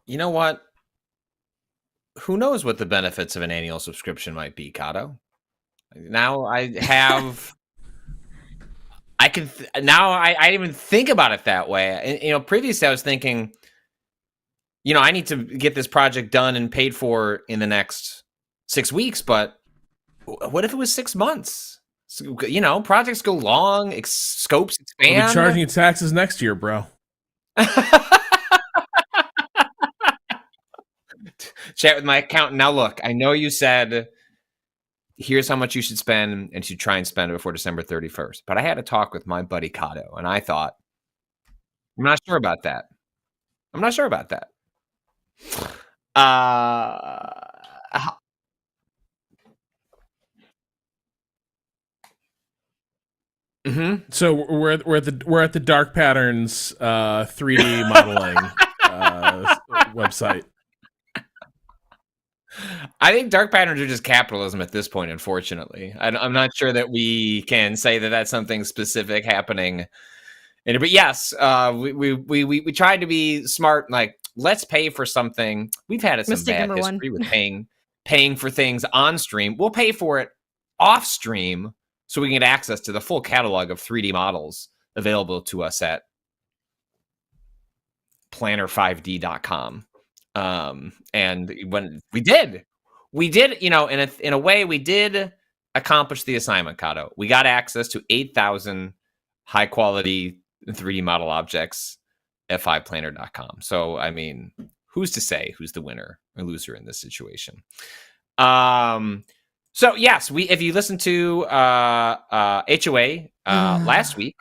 You know what? Who knows what the benefits of an annual subscription might be, Kato? Now I have. I can now. I even think about it that way. And, previously I was thinking, I need to get this project done and paid for in the next 6 weeks. But what if it was 6 months? So, projects go long, scopes expand. We'll be charging you taxes next year, bro. Chat with my accountant. Now, look, I know you said, here's how much you should spend and you should try and spend it before December 31st. But I had a talk with my buddy Kato, and I thought, I'm not sure about that. So we're at the Dark Patterns 3D modeling website. I think dark patterns are just capitalism at this point, unfortunately. I'm not sure that we can say that that's something specific happening. But yes, we tried to be smart. Like, let's pay for something. We've had some bad history with paying for things on stream. We'll pay for it off stream so we can get access to the full catalog of 3D models available to us at planner5d.com. And when we did, in a way, we did accomplish the assignment, Kato. We got access to 8,000 high quality 3D model objects at 5planner.com. So, I mean, who's to say who's the winner or loser in this situation? So yes, if you listen to HOA last week,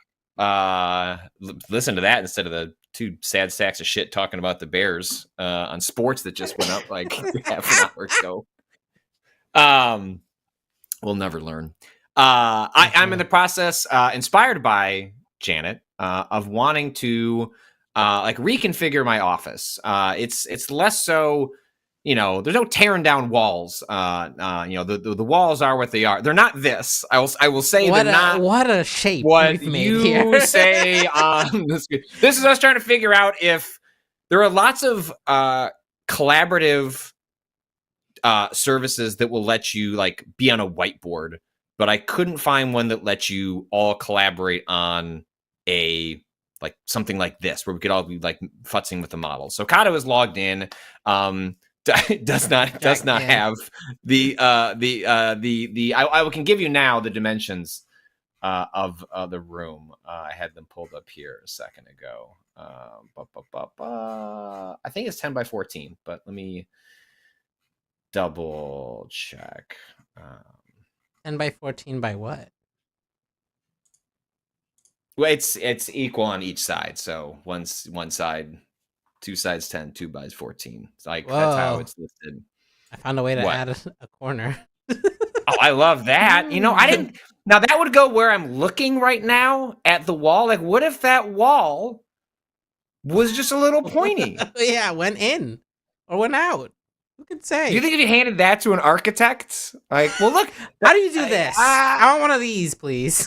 listen to that instead of the two sad sacks of shit talking about the Bears on sports that just went up like half an hour ago. We'll never learn. I'm in the process, inspired by Janet, of wanting to reconfigure my office. It's less so, there's no tearing down walls. The walls are what they are. They're not this. I will say they're not. What a shape what we've made you here. say on this. This is us trying to figure out if there are lots of collaborative services that will let you be on a whiteboard, but I couldn't find one that lets you all collaborate on a something like this where we could all be futzing with the model. So Kato is logged in. Does not have the I can give you now the dimensions of the room. I had them pulled up here a second ago. I think it's 10 by 14, but let me double check. 10 by 14 by what? Well, it's equal on each side. So one side, two sides 10, 2 by 14. It's that's how it's listed. I found a way to add a corner. Oh, I love that. I didn't. Now that would go where I'm looking right now at the wall. What if that wall was just a little pointy? Yeah, went in or went out. Who could say? Do you think if you handed that to an architect, well, look, how do you do this? I want one of these, please.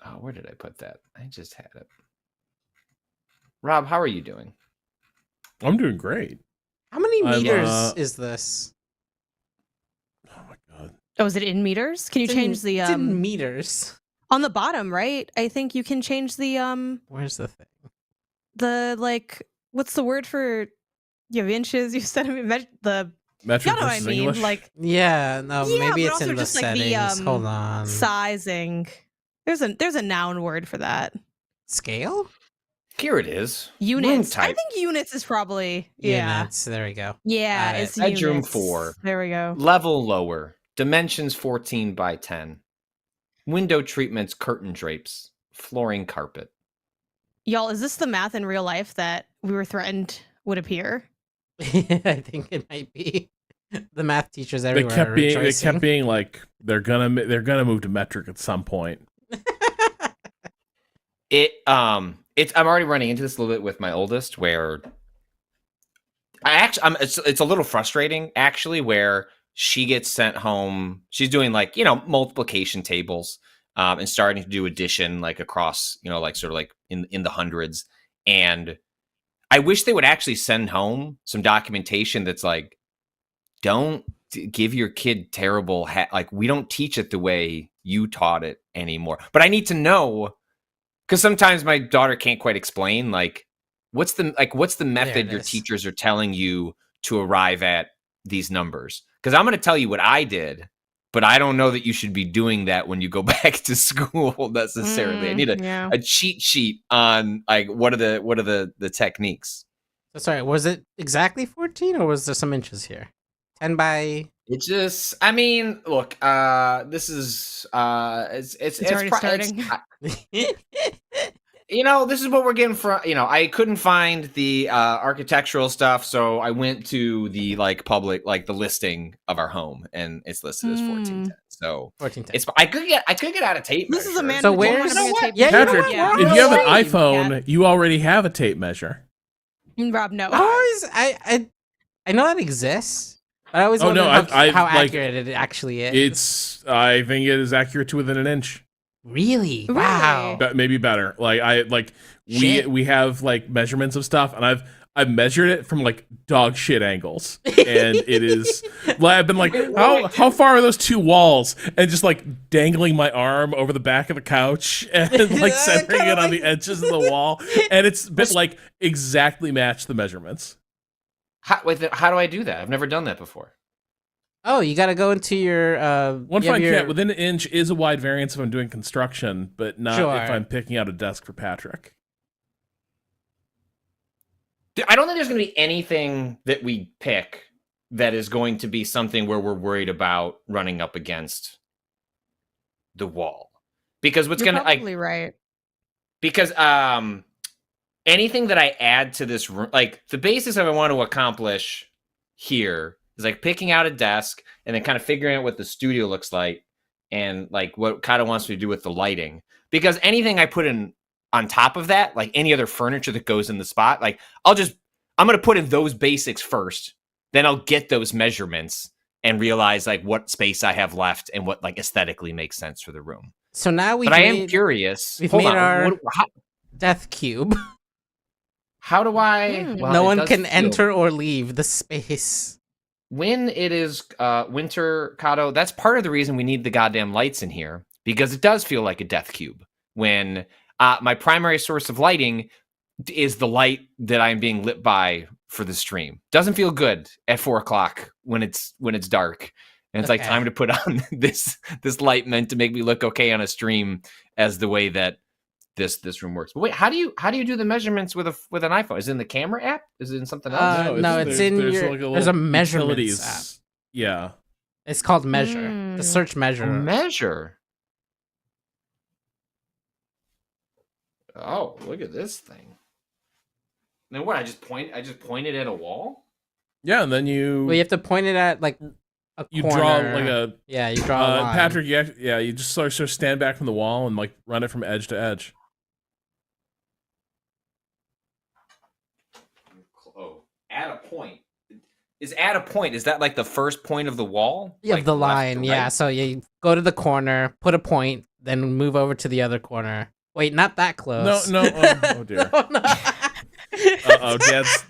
Oh, where did I put that? I just had it. Rob, how are you doing? I'm doing great. How many meters is this? Oh my god. Oh, is it in meters? Can you change the It's in meters. On the bottom, right? I think you can change the Where's the thing? The what's the word for you have inches? You said the metric you know what I mean? English? Maybe it's in the settings. Hold on. Sizing. There's a noun word for that. Scale? Here it is. Units. I think units is probably units. There we go. Yeah, it's bedroom units. 4. There we go. Level lower. Dimensions 14 by 10. Window treatments, curtain drapes, flooring carpet. Y'all, is this the math in real life that we were threatened would appear? I think it might be. The math teachers everywhere. They kept being like they're gonna move to metric at some point. I'm already running into this a little bit with my oldest, where it's a little frustrating actually, where she gets sent home. She's doing multiplication tables, and starting to do addition like across, like sort of like in the hundreds. And I wish they would actually send home some documentation that's like, don't give your kid terrible like we don't teach it the way you taught it anymore. But I need to know, because sometimes my daughter can't quite explain like what's the method your teachers are telling you to arrive at these numbers. Because I'm going to tell you what I did, but I don't know that you should be doing that when you go back to school necessarily. I need a cheat sheet on like what are the techniques. So sorry, was it exactly 14 or was there some inches here? 10 by. It just, I mean, look, this is it's already starting. This is what we're getting from. I couldn't find the architectural stuff, so I went to the like public, like the listing of our home, and it's listed as 1410. So 1410. I could get out of tape. This is a man. So who where's don't wanna be a tape Yeah, measure. Patrick, Yeah. if you have an Same, iPhone, you already have a tape measure. Rob, no. I know that exists. But I always Oh, wonder no, how like, accurate it actually is. I think it is accurate to within an inch. Really? Wow. Maybe better. Shit. We have like measurements of stuff, and I've measured it from like dog shit angles, and it is. I've been like, how far are those two walls? And just like dangling my arm over the back of the couch and like centering it on the edges of the wall, and it's been like exactly matched the measurements. How do I do that? I've never done that before. Oh, you got to go into your One fine cat within an inch is a wide variance if I'm doing construction, but not if I'm picking out a desk for Patrick. I don't think there's going to be anything that we pick that is going to be something where we're worried about running up against the wall, because what's going to probably right. Because anything that I add to this room, like the basis of I want to accomplish here is like picking out a desk and then kind of figuring out what the studio looks like and like what kind of wants me to do with the lighting. Because anything I put in on top of that, like any other furniture that goes in the spot, like I'm going to put in those basics first. Then I'll get those measurements and realize like what space I have left and what like aesthetically makes sense for the room. So now I am curious. We've made our death cube. How do I? Well, no one can enter or leave the space. When it is winter, Kato, that's part of the reason we need the goddamn lights in here, because it does feel like a death cube. When my primary source of lighting is the light that I'm being lit by for the stream. Doesn't feel good at 4:00 when it's dark. And it's like time to put on this light meant to make me look okay on a stream as the way that this room works. But wait, how do you do the measurements with an iPhone? Is it in the camera app? Is it in something else? No, it's in there's a measurements app. Yeah. It's called Measure. The search Measure. Measure. Oh, look at this thing. Then what? I just pointed at a wall? Yeah, and then you have to point it at like a you corner. draw like a you draw a line. Patrick, you just sort of stand back from the wall and like run it from edge to edge. Oh, at a point. Is that like the first point of the wall? Yeah, like the line. Yeah, so you go to the corner, put a point, then move over to the other corner. Wait, not that close. No. Oh dear. No.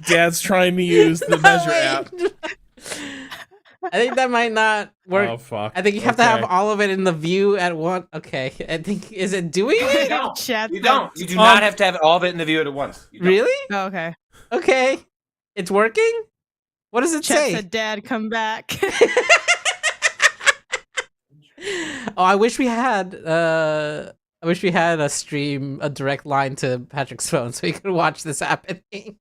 Dad's trying to use the measure app. I think that might not work. Oh fuck! I think you have to have all of it in the view at once. Okay, I think is it doing it? You don't. You do not have to have all of it in the view at once. Really? Oh, okay. Okay, it's working. What does it say? Said, "Dad, come back." Oh, I wish we had a stream, a direct line to Patrick's phone, so he could watch this happening.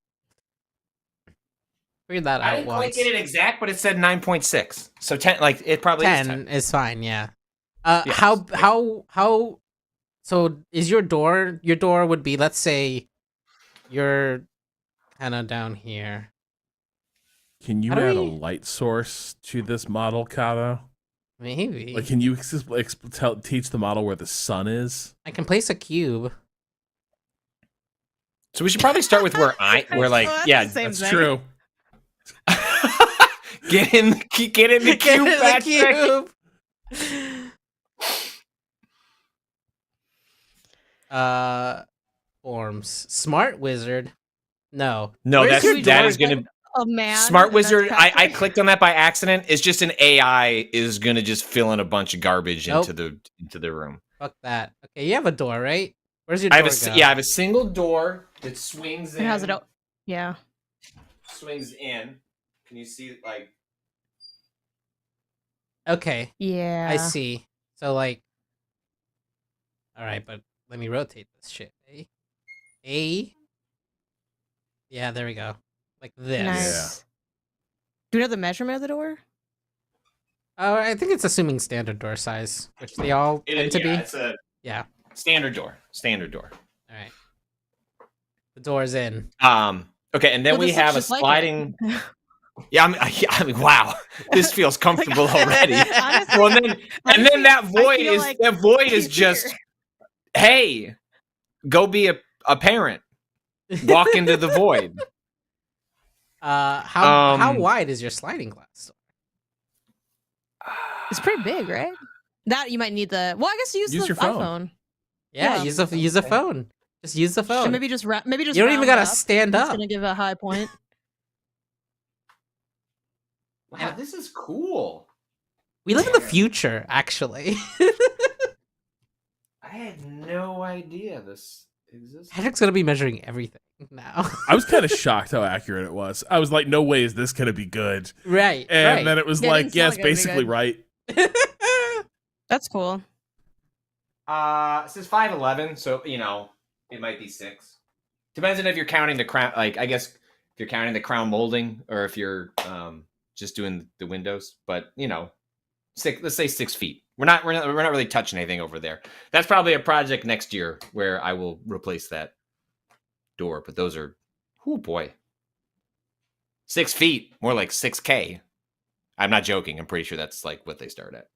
Figured that out I didn't once. quite get it exact, but it said 9.6. So 10, like it probably 10 is 10. is fine. Yeah. Yes. How? So is your door? Your door would be, let's say, you're kind of down here. Can you add a light source to this model, Kato? Maybe. Like, can you teach the model where the sun is? I can place a cube. So we should probably start with where that's That's true. Get in the cube, Patrick. Forms. Smart wizard. No. No, Where's that's your that door is going to A man. Smart and that's Wizard. I Patrick. clicked on that by accident. It's just an AI is going to just fill in a bunch of garbage Nope. into the room. Fuck that. Okay, you have a door, right? Where's your I door have go? I have a single door that swings in. And how's it out? Yeah. Swings in. Can you see like? Okay, Yeah. I see. So like, all right, but let me rotate this shit. A. Yeah, there we go. Like this. Nice. Do you know the measurement of the door? Oh, I think it's assuming standard door size, which they all tend to be. It's a standard door. Standard door. All right. The door's in. Okay, and then Well, we this have a looks just like sliding. it. Yeah, I mean, wow, this feels comfortable already. Honestly, Well, and then that void feel is like is just, here. hey, go be a parent. Walk into the void. How wide is your sliding glass door? It's pretty big, right? That you might need the. Well, I guess use Use the your phone. iPhone. Yeah, Yeah. use a phone. Just use the phone. Or maybe just you don't even gotta stand That's up. gonna give a high point. Wow, this is cool. We live in the future, actually. I had no idea this existed. Patrick's gonna be measuring everything now. I was kind of shocked how accurate it was. I was like, no way is this gonna be good. Right. And then it was Yeah, it like, didn't yeah, sound it's like it would be basically good. right. That's cool. It says 5'11", so it might be 6. Depends on if you're counting the crown. Like, I guess if you're counting the crown molding, or if you're just doing the windows. But 6. Let's say 6 feet. We're not really touching anything over there. That's probably a project next year where I will replace that door. But those are, oh boy, 6 feet, more like 6K. I'm not joking. I'm pretty sure that's like what they start at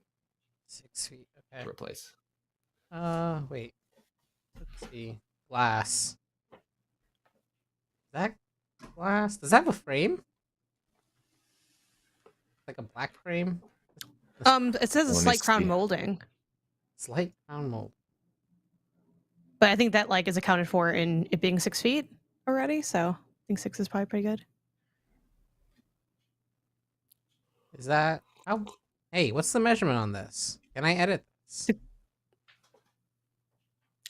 6 feet. Okay. to replace. Wait. Let's see. Glass. Is that glass? Does that have a frame? Like a black frame? It says a Let me slight crown see. molding, Slight crown mold. but I think that is accounted for in it being 6 feet already. So I think 6 is probably pretty good. Is that how? Hey, what's the measurement on this? Can I edit this?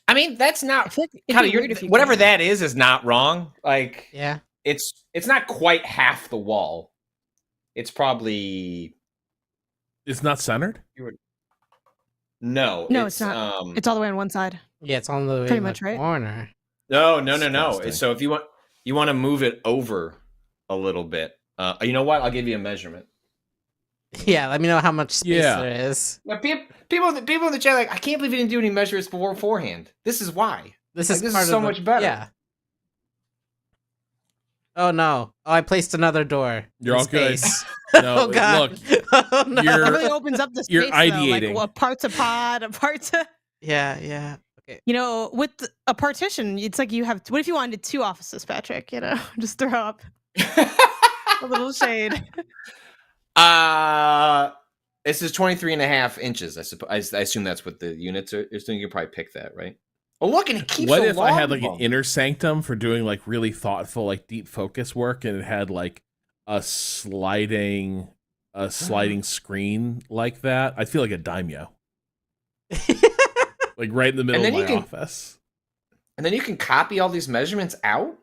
I mean, that's I not feel like it'd kind be of weird if you whatever can't. that is not wrong. Like, Yeah. it's not quite half the wall. It's probably It's not centered. no. No, it's not. It's all the way on one side. Yeah, it's on the way Pretty in the much, right? corner. No. Disgusting. So if you want to move it over a little bit. You know what? I'll give you a measurement. Yeah, let me know how much space Yeah. there is. Now, people in the chat are like, I can't believe you didn't do any measurements beforehand. This is why. This Like, is this is part so of the- much better. Yeah. Oh no! Oh, I placed another door. You're in all good. space. No, oh god! look, oh no! you're- It really opens up the space. You're though, ideating. like a part's a pod, a part's a. Yeah. Okay. With a partition, it's like you have. What if you wanted 2 offices, Patrick? Just throw up a little shade. This is 23.5 inches. I assume that's what the units are. So you can probably pick that, right? Oh, look, and it keeps. what a if I had log like an book. inner sanctum for doing like really thoughtful, like deep focus work, and it had like a sliding screen like that? I feel like a daimyo, like right in the middle And of then you my can- office. And then you can copy all these measurements out?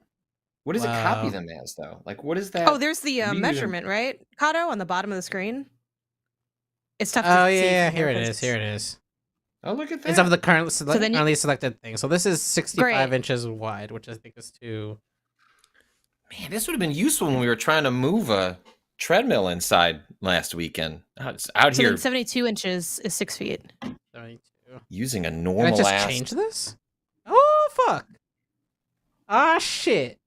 What does it copy Wow. them as, though? Like, what is that? Oh, there's the What do you measurement, right, Kato, on the bottom of the screen. It's tough. Oh to see yeah, from here it because is. Here it is. Oh, look at that. It's of the currently then you- selected thing. So this is 65 Great. inches wide, which I think is too. Man, this would have been useful when we were trying to move a treadmill inside last weekend. It's out So here then 72 inches is 6 feet. 72. using a Can I normal just ass. change this? Oh fuck! Ah shit!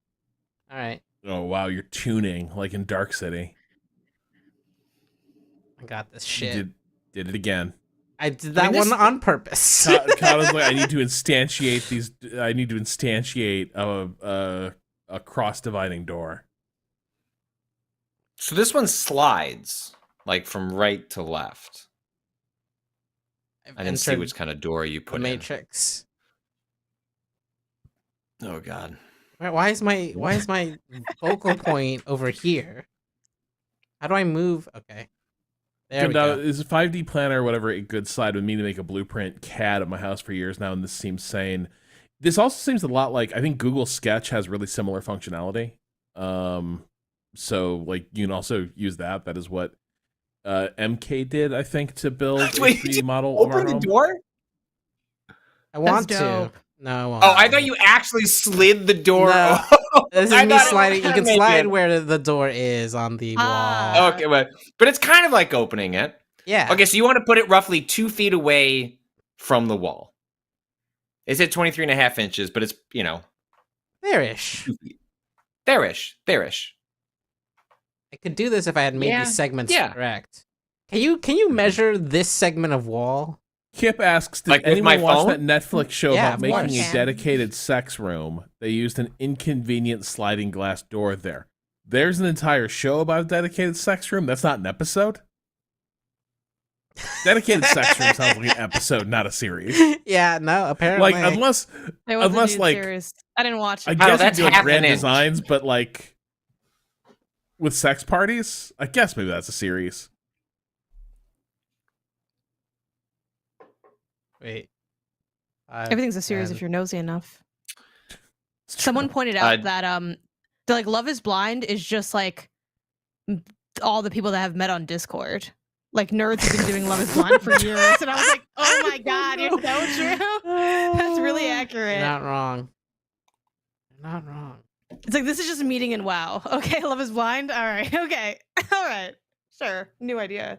All right, Oh wow, you're tuning like in Dark City. I got this You shit. did it again. I did that this- one on purpose. Kata's like, I need to instantiate these. I need to instantiate a cross dividing door. So this one slides, like from right to left. I've I didn't see entered which kind of door you the put in. Matrix. Oh God. Why is my focal point over here? How do I move? Okay. There we go. Is a 5D planner or whatever a good slide with me to make a blueprint CAD at my house for years now, and this seems sane. This also seems a lot like I think Google Sketch has really similar functionality. So like you can also use that. That is what MK did, I think, to build a Wait, 3D model of our Open the home. door? I want to. dope. No, I won't. Oh, I thought you actually slid the door. No. This is I me thought it sliding. You was can maybe slide it. where the door is on the wall. Ah. Okay, but it's kind of like opening it. Yeah. Okay, so you want to put it roughly 2 feet away from the wall. It's at 23 and a half inches, but it's, There-ish. 2 feet. There-ish. I could do this if I had made Yeah, these segments yeah. correct. Can you measure this segment of wall? Kip asks, did Like with anyone my watch phone? that Netflix show Yeah, about of making course. a dedicated sex room? They used an inconvenient sliding glass door there. There's an entire show about a dedicated sex room. That's not an episode. Dedicated sex room sounds like an episode, not a series. Yeah, no, apparently. Like unless It was a Unless, new like, series. I didn't watch I it. guess that's you do like half grand an inch. designs, but like with sex parties, I guess maybe that's a series. Wait. Everything's a series if you're nosy enough. Someone pointed Uh, out that like Love is Blind is just like all the people that have met on Discord. Like nerds have been doing Love is Blind for years, and I was like, "Oh my god, you're so true." That's really accurate. You're not wrong. You're not wrong. It's like this is just a meeting in WoW. Okay, Love is Blind. All right, okay, all right, sure. New idea.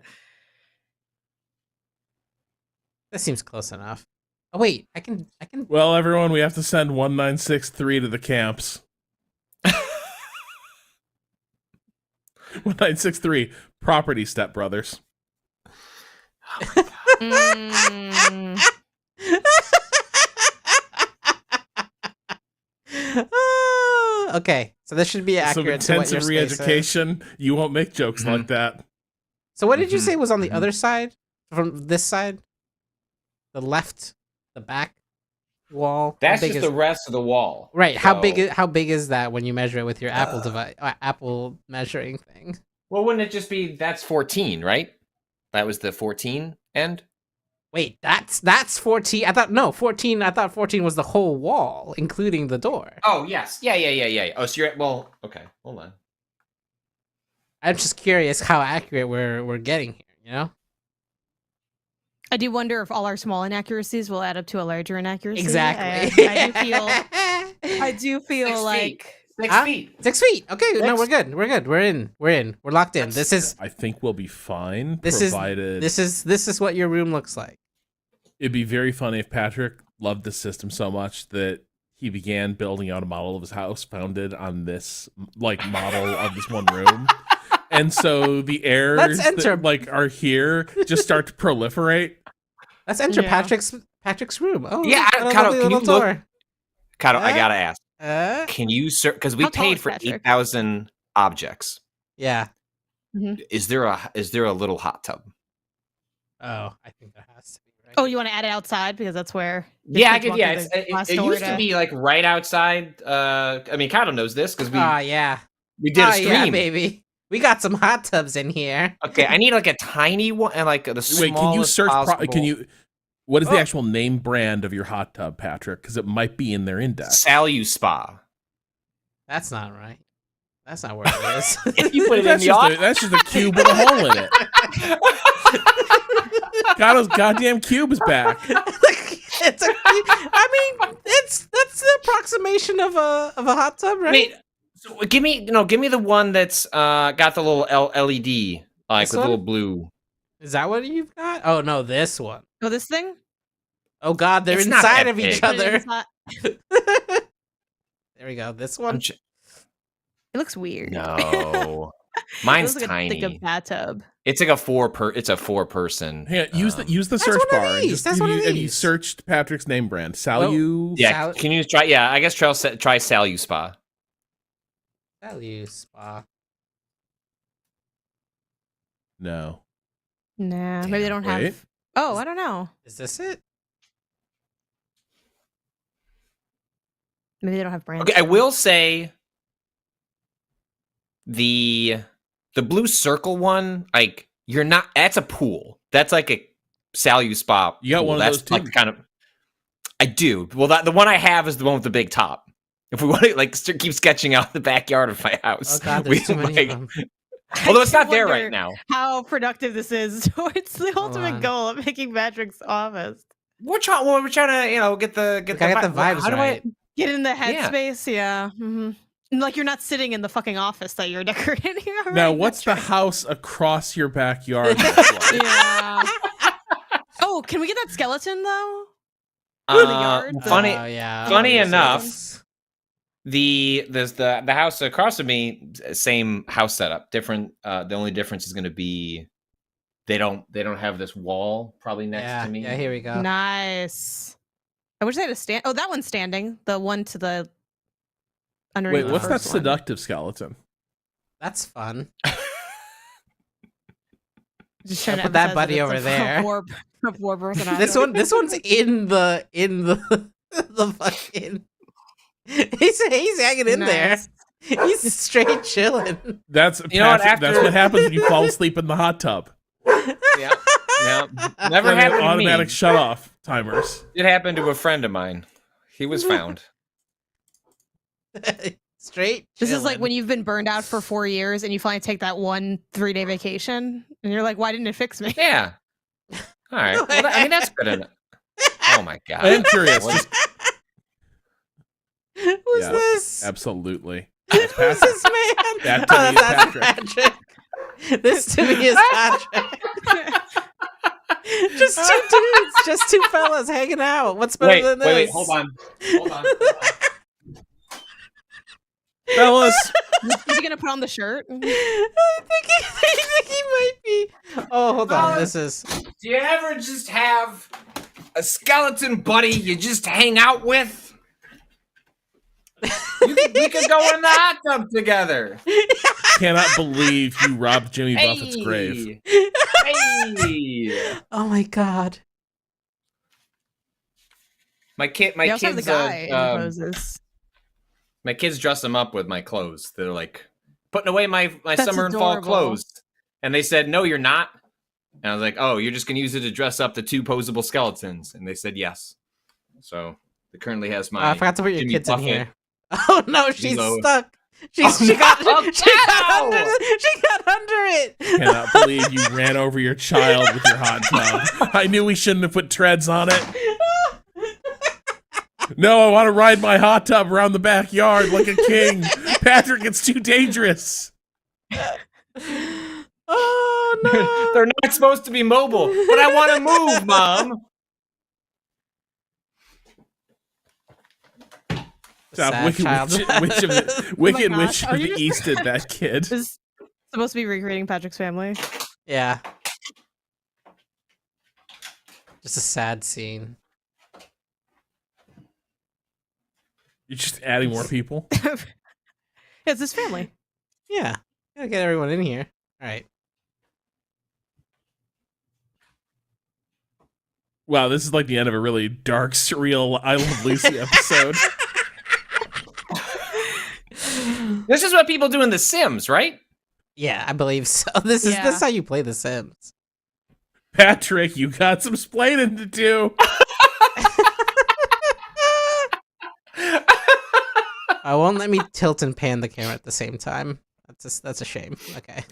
That seems close enough. Oh wait, I can. Well, everyone, we have to send 1963 to the camps. 1963 property stepbrothers. Mm, Okay, so this should be Some accurate to what your intensive space is. re-education. You won't make jokes like that. So what did you Mhm, say was on the mhm. other side? From this side? The left, the back wall. That's How big just is, the rest of the wall. right. How big? So- How big is that when you measure it with your Apple device? Apple measuring thing. Well, wouldn't it just be that's 14, right? That was the 14 end. Wait, that's 14. I thought 14. I thought 14 was the whole wall, including the door. Oh yes, yeah. Oh, so you're okay. Hold on. I'm just curious how accurate we're getting here. You know? I do wonder if all our small inaccuracies will add up to a larger inaccuracy. Exactly. I do feel 6 feet. like 6 Huh? feet. 6 feet. Okay, no, Six. we're good. We're good. We're in. We're locked in. That's- This is I think we'll be fine, This is- provided this is what your room looks like. it'd be very funny if Patrick loved the system so much that he began building out a model of his house founded on this like model of this one room. And so the errors enter. that like are here just start to proliferate. Let's enter Yeah. Patrick's room. Oh, Yeah, what a Kato, lovely can you little look- door. Kato, I Uh, gotta ask. Can you because we How tall paid is for Patrick? 8,000 objects. Yeah. Is there a little hot tub? Oh, I think there has to be. Right? oh, you want to add it outside because that's where. the Yeah, I kids could. walk Yeah, through the glass it door used to be like right outside. I mean, Kato knows this because Yeah. we did a stream. Yeah, baby. We got some hot tubs in here. Okay, I need like a tiny one and like the smallest. Wait, can you search? possible. Can you? What is the Oh. actual name brand of your hot tub, Patrick? Because it might be in their index. Salu Spa? That's not right. That's not where it is. If you put it in That's the just, office. that's just a cube with a hole in it. Kato's goddamn cube is back. It's a. I mean, that's the approximation of a hot tub, right? Wait, so give me the one that's got the little LED like This with one? little blue. Is that what you've got? Oh no, this one. Oh, this thing. Oh god, they're It's not inside that of each big. Put it other. inside- There we go. This one. It looks weird. No, It mine's looks tiny. like a bathtub. It's like a 4-person. Yeah, use the That's search one of bar. And these, just, that's one of have you these. searched Patrick's name brand? Salu. Yeah, Sal- can you try? Yeah, I guess try Salu Spa. Value spa. No. Nah, maybe they don't Wait. have. Oh, I don't know. Is this it? Maybe they don't have brands. Okay, I will say the blue circle one, like you're not. That's a pool. That's like a Salu spa. You got pool. one of That's those too. like kind of. I do. Well, the one I have is the one with the big top. If we want to like keep sketching out the backyard of my house, Oh god, there's too many of them. although it's I not there wonder right now. How productive this is towards the Hold ultimate on. goal of making Patrick's office. We're trying to, get the Gotta get the vibes how do right. Get in the Yeah. headspace, yeah. Like you're not sitting in the fucking office that you're decorating. Now, already, what's the Patrick. house across your backyard? look like? Yeah. Oh, can we get that skeleton though? For the yard? Funny, Yeah. funny Yes, enough, yes. there's the house across from me, same house setup. Different. The only difference is going to be they don't have this wall probably next to me. Yeah, here we go. Nice. I wish they had a stand. Oh, that one's standing. The one to the underneath. Wait, the what's that first one. seductive skeleton? That's fun. Just trying I'll to put that emphasize buddy it's over a there. War person. This one's in the the fucking. He's hanging in there. He's straight chilling. That's You know what, Patrick, that's after- what happens when you fall asleep in the hot tub. Yeah. Never They have happened to automatic me. shut off timers. It happened to a friend of mine. He was found. Straight. This is like chilling. when you've been burned out for 4 years and you finally take that 1 3-day vacation and you're like, why didn't it fix me? Yeah. All right. Well, I mean, that's good enough. Oh my god. I am curious. What- Just, Who's Yeah. this? Absolutely. Who's Patrick. this man? That to me is that's Patrick. This to me is Patrick. Just two dudes, just two fellas hanging out. What's better than this? wait, hold on. Fellas, Is he gonna put on the shirt? I think he might be. Oh, hold on. This is. Do you ever just have a skeleton buddy you just hang out with? We could go in the hot tub together. cannot believe you robbed Jimmy Buffett's grave. Hey. Oh my god. My We also have the kids, guy in poses. my kids dress them up with my clothes. They're like putting away my That's summer and fall adorable. clothes, and they said, "No, you're not." And I was like, "Oh, you're just gonna use it to dress up the 2 posable skeletons?" And they said, "Yes." So it currently has my. I forgot to put your Jimmy kids in Buffett. here. Oh no, she's Lilo. stuck. She Oh, got no. she got Cow! under she got under it. Cannot believe you ran over your child with your hot tub. I knew we shouldn't have put treads on it. No, I want to ride my hot tub around the backyard like a king. Patrick, it's too dangerous. Oh no. They're not supposed to be mobile, but I want to move, Mom. Stop. Sad Wicked child. Witch of the, Wicked gosh, Witch are of you the just- East did that kid. This is supposed to be recreating Patrick's family. Yeah. Just a sad scene. You're just adding more people. It's his family. Yeah. Gotta get everyone in here. All right. Wow, this is like the end of a really dark, surreal I Love Lucy episode. This is what people do in The Sims, right? Yeah, I believe so. This is how you play The Sims. Patrick, you got some splaining to do. I won't let me tilt and pan the camera at the same time. That's a shame. Okay.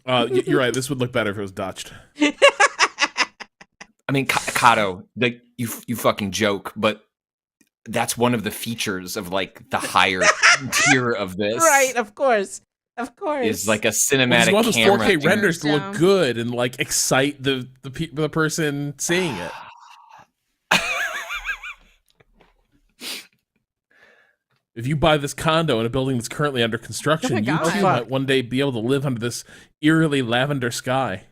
You're right. This would look better if it was Dutched. I mean, Kato, like you fucking joke, but that's one of the features of like the higher tier of this. Right, of course. Of course. Is like a You cinematic just want those camera 4K thing. renders to Yeah. look good and like excite the person seeing it. If you buy this condo in a building that's currently under construction, Oh my you God. too Oh, might fuck. one day be able to live under this eerily lavender sky.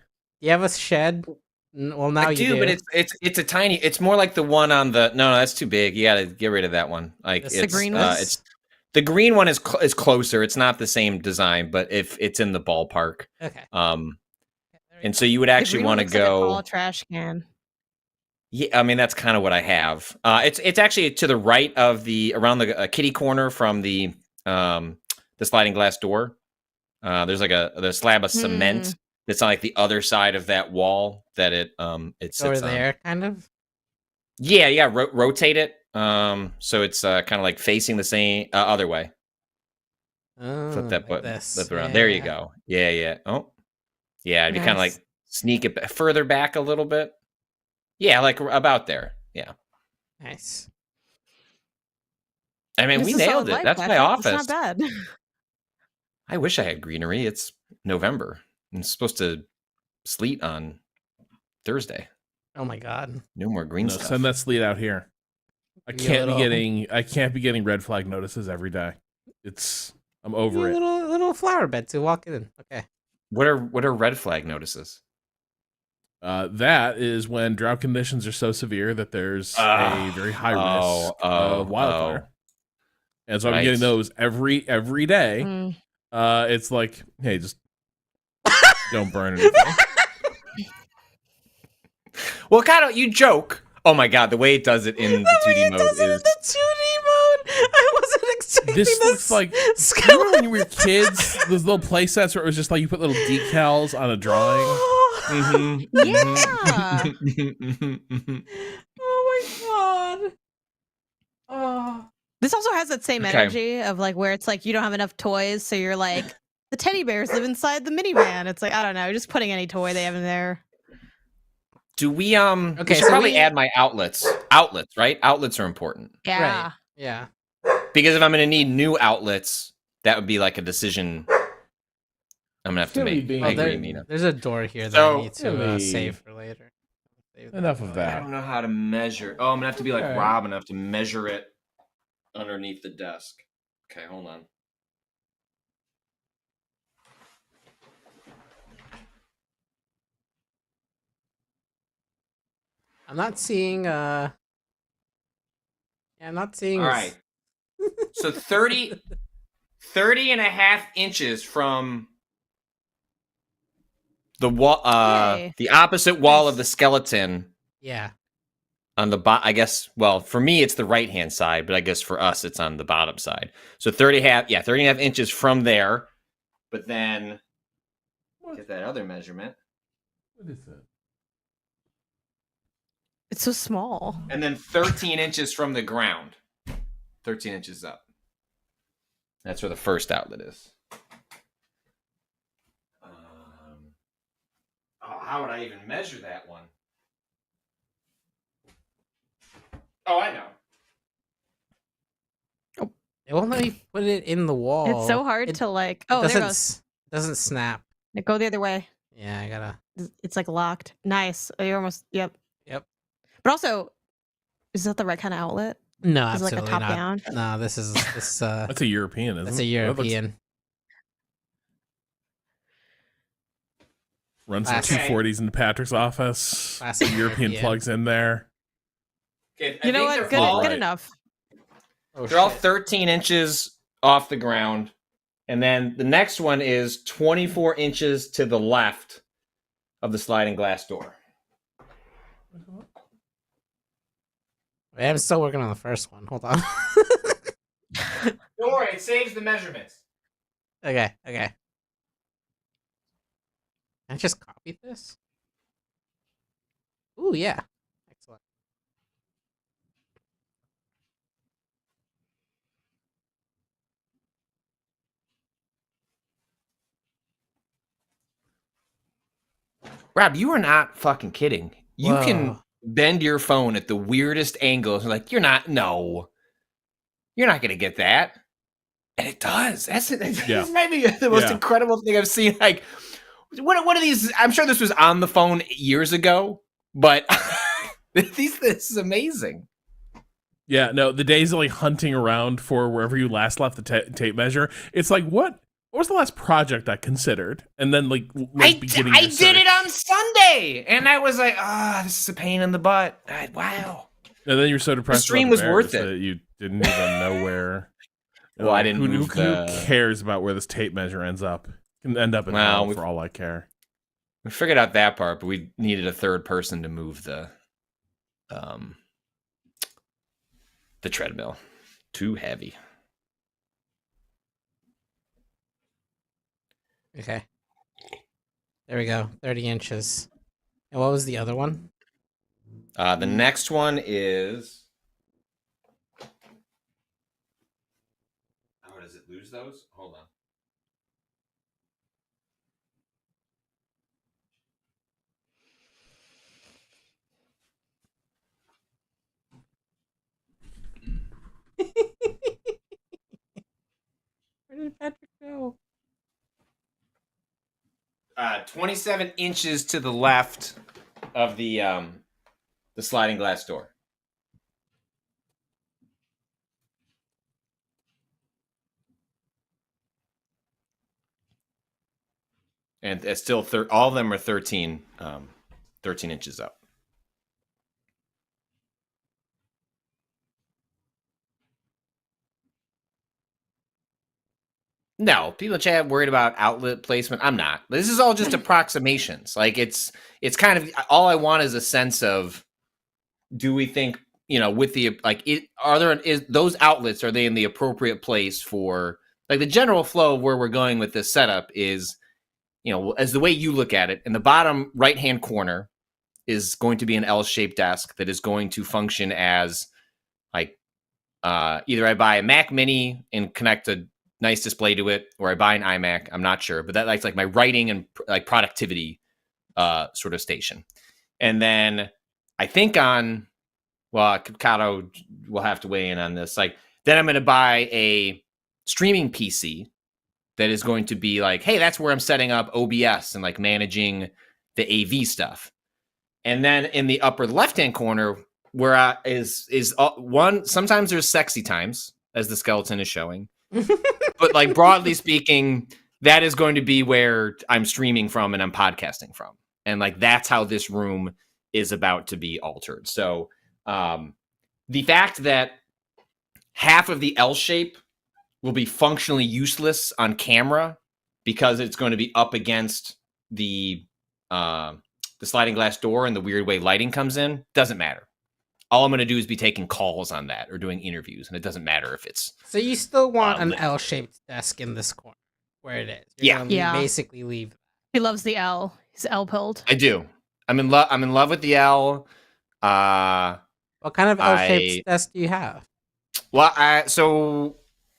You have a shed? Well, now I you do, but it's a tiny. It's more like the one on the. No, that's too big. You gotta get rid of that one. Like This- it's the green one? it's the green one is closer. It's not the same design, but if it's in the ballpark. Okay. Um, There we and go. so you would The actually green one want to looks like a tall go. trash can. Yeah, I mean that's kind of what I have. It's actually to the right of around the kitty corner from the sliding glass door. There's like the slab of Hmm. cement that's on like the other side of that wall that it Over sits on. there, kind of. Yeah, rotate it. So it's kind of like facing the same other way. Flip Oh, that like button, this. flip it around. There you Yeah. go. Yeah. Oh, yeah. It'd be kind of Nice. like sneak it further back a little bit. Yeah, like about there. Yeah. Nice. I mean, It's we a solid nailed it. light, That's my Patrick. It's not office. bad. I wish I had greenery. It's November. I'm supposed to sleet on Thursday. Oh my god. No more green No, stuff. send that sleet out here. I Be a can't be little- getting red flag notices every day. I'm over Be a it. little flower bed to walk in. Okay. What are red flag notices? That is when drought conditions are so severe that there's Ah, a very high risk of wildfire. And so I'm Right. getting those every day. Mm. It's like, hey, just don't burn anything. Well, kind of. You joke. Oh my god, the way it does it in the 2D mode is. the 2D mode. I wasn't expecting This looks like, you remember when you were kids, those little play sets where it was just like you put little decals on a drawing? Mhm, Yeah. mhm. Oh my god. Oh. This also has that same Okay. energy of like where it's like you don't have enough toys, so you're like the teddy bears live inside the minivan. It's like I don't know, you're just putting any toy they have in there. Do we Okay, we should so probably we- add my outlets. Outlets, right? Outlets are important. Yeah. Right. Yeah. Because if I'm going to need new outlets, that would be like a decision I'm going to have to Silly make. bean. I Oh, agree, Mina. there's a door here that So- I need to Silly. save for later. Save Enough of I that. don't know how to measure. Oh, I'm going to have to be like Okay. Rob and have to measure it underneath the desk. Okay, hold on. I'm not seeing. Yeah, I'm not seeing. All right. So 30 and a half inches from the wall, Yay. the opposite wall of Nice. the skeleton Yeah. on the I guess, well, for me it's the right-hand side, but I guess for us it's on the bottom side. So 30 and a half inches from there. But then get that other measurement. What is it? It's so small. And then 13 inches from the ground. 13 inches up. That's where the first outlet is. How would I even measure that one? Oh, I know. It won't let me put it in the wall. It's so hard It to like oh there it goes. Doesn't snap. Go the other way. Yeah, I gotta. It's like locked. Nice. You're almost yep. Yep. But also, is that the right kind of outlet? No, Is it like a absolutely top not. down? No, this is That's a European, isn't that's it? a That looks- European. Run some Classic. 240s into Patrick's office. Classic European European. plugs in there. Okay, You know what? Good, all good right. enough. Oh, They're all shit. 13 inches off the ground. And then the next one is 24 inches to the left of the sliding glass door. Wait, I'm still working on the first one. Hold on. Don't worry, it saves the measurements. Okay. Can I just copy this? Ooh, yeah. Excellent. Rob, you are not fucking kidding. You can Whoa. bend your phone at the weirdest angles. Like, you're not going to get that. And it does. That's Yeah. This might be the most Yeah. incredible thing I've seen. Like, what are these? I'm sure this was on the phone years ago, but this is amazing. Yeah, no, the days of like hunting around for wherever you last left the tape measure, it's like, what was the last project I considered? And then I beginning did your search. it on Sunday, and I was like, this is a pain in the butt. Wow. And then you're so depressed. stream about was bears worth it. that you didn't even know where. Well, I didn't Who move the- cares about where this tape measure ends up? It can end up in Well, hell we- for all I care. We figured out that part, but we needed a third person to move um, the treadmill. Too heavy. Okay. There we go. 30 inches. And what was the other one? The next one is. Oh, does it lose those? Hold on. Where did Patrick go? 27 inches to the left of the sliding glass door. And it's still all of them are 13 inches up. No, people in chat worried about outlet placement. I'm not. This is all just approximations. Like it's kind of all I want is a sense of, do we think, with the is those outlets, are they in the appropriate place for, like, the general flow of where we're going with this setup is, as the way you look at it, in the bottom right hand corner is going to be an L-shaped desk that is going to function as, like, either I buy a Mac Mini and connect a nice display to it, or I buy an iMac. I'm not sure, but that's like my writing and like productivity sort of station. And then I think Kato will have to weigh in on this. Like, then I'm going to buy a streaming PC that is going to be like, hey, that's where I'm setting up OBS and like managing the AV stuff. And then in the upper left-hand corner, where is one, sometimes there's sexy times, as the skeleton is showing. But like, broadly speaking, that is going to be where I'm streaming from and I'm podcasting from. And like, that's how this room is about to be altered. So the fact that half of the L shape will be functionally useless on camera because it's going to be up against the sliding glass door and the weird way lighting comes in, doesn't matter. All I'm going to do is be taking calls on that or doing interviews, and it doesn't matter if it's... So you still want an L-shaped desk in this corner, where it is. Yeah. Basically leave. He loves the L. He's L-pilled. I do. I'm in love with the L. What kind of L-shaped desk do you have? Well,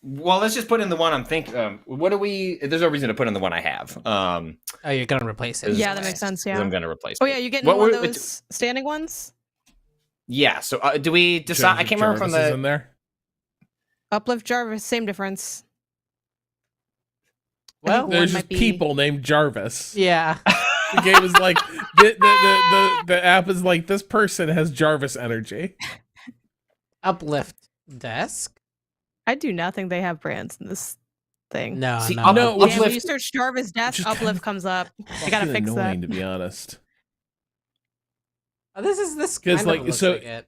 let's just put in the one I'm thinking. There's no reason to put in the one I have. Oh, you're going to replace it. Yeah, that makes sense, yeah. I'm going to replace it. Oh, yeah, you getting one of those standing ones? Yeah, so do we decide? I can't remember from the... in there? Uplift Jarvis, same difference. Well, there's just people named Jarvis. Yeah. The game is like, the app is like, this person has Jarvis energy. Uplift desk? I do not think they have brands in this thing. No, See, no. no, Yeah, when you search Jarvis desk, Uplift comes up. You gotta fix annoying, that. to be honest. Oh, this Because kind of looks like it.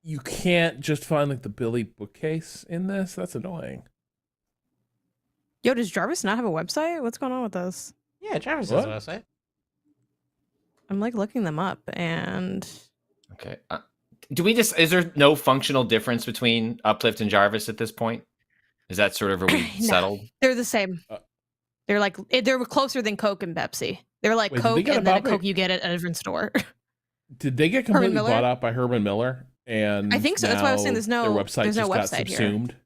You can't just find like the Billy bookcase in this. That's annoying. Yo, does Jarvis not have a website? What's going on with this? Yeah, Jarvis has a website. I'm like looking them up and... Okay. Is there no functional difference between Uplift and Jarvis at this point? Is that sort of, are we settled? They're the same. They're closer than Coke and Pepsi. They're like Coke and then a Coke you get at a different store. Did they get completely bought out by Herman Miller? And I think so. That's why I was saying their website there's no just got website subsumed. here.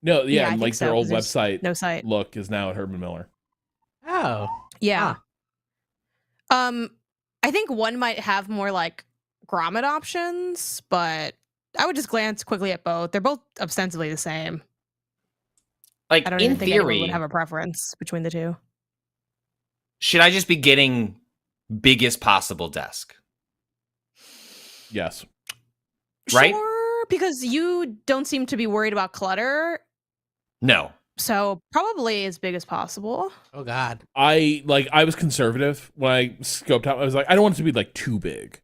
No, yeah, I and like think so, their old 'cause there's website no site. look is now at Herman Miller. Oh. Yeah. I think one might have more like grommet options, but I would just glance quickly at both. They're both ostensibly the same. Like, I don't in even think anyone theory, would have a preference between the two. should I just be getting biggest possible desk? Yes. Right? Sure, because you don't seem to be worried about clutter. No. So probably as big as possible. Oh, God. I was conservative when I scoped out. I was like, I don't want it to be like too big.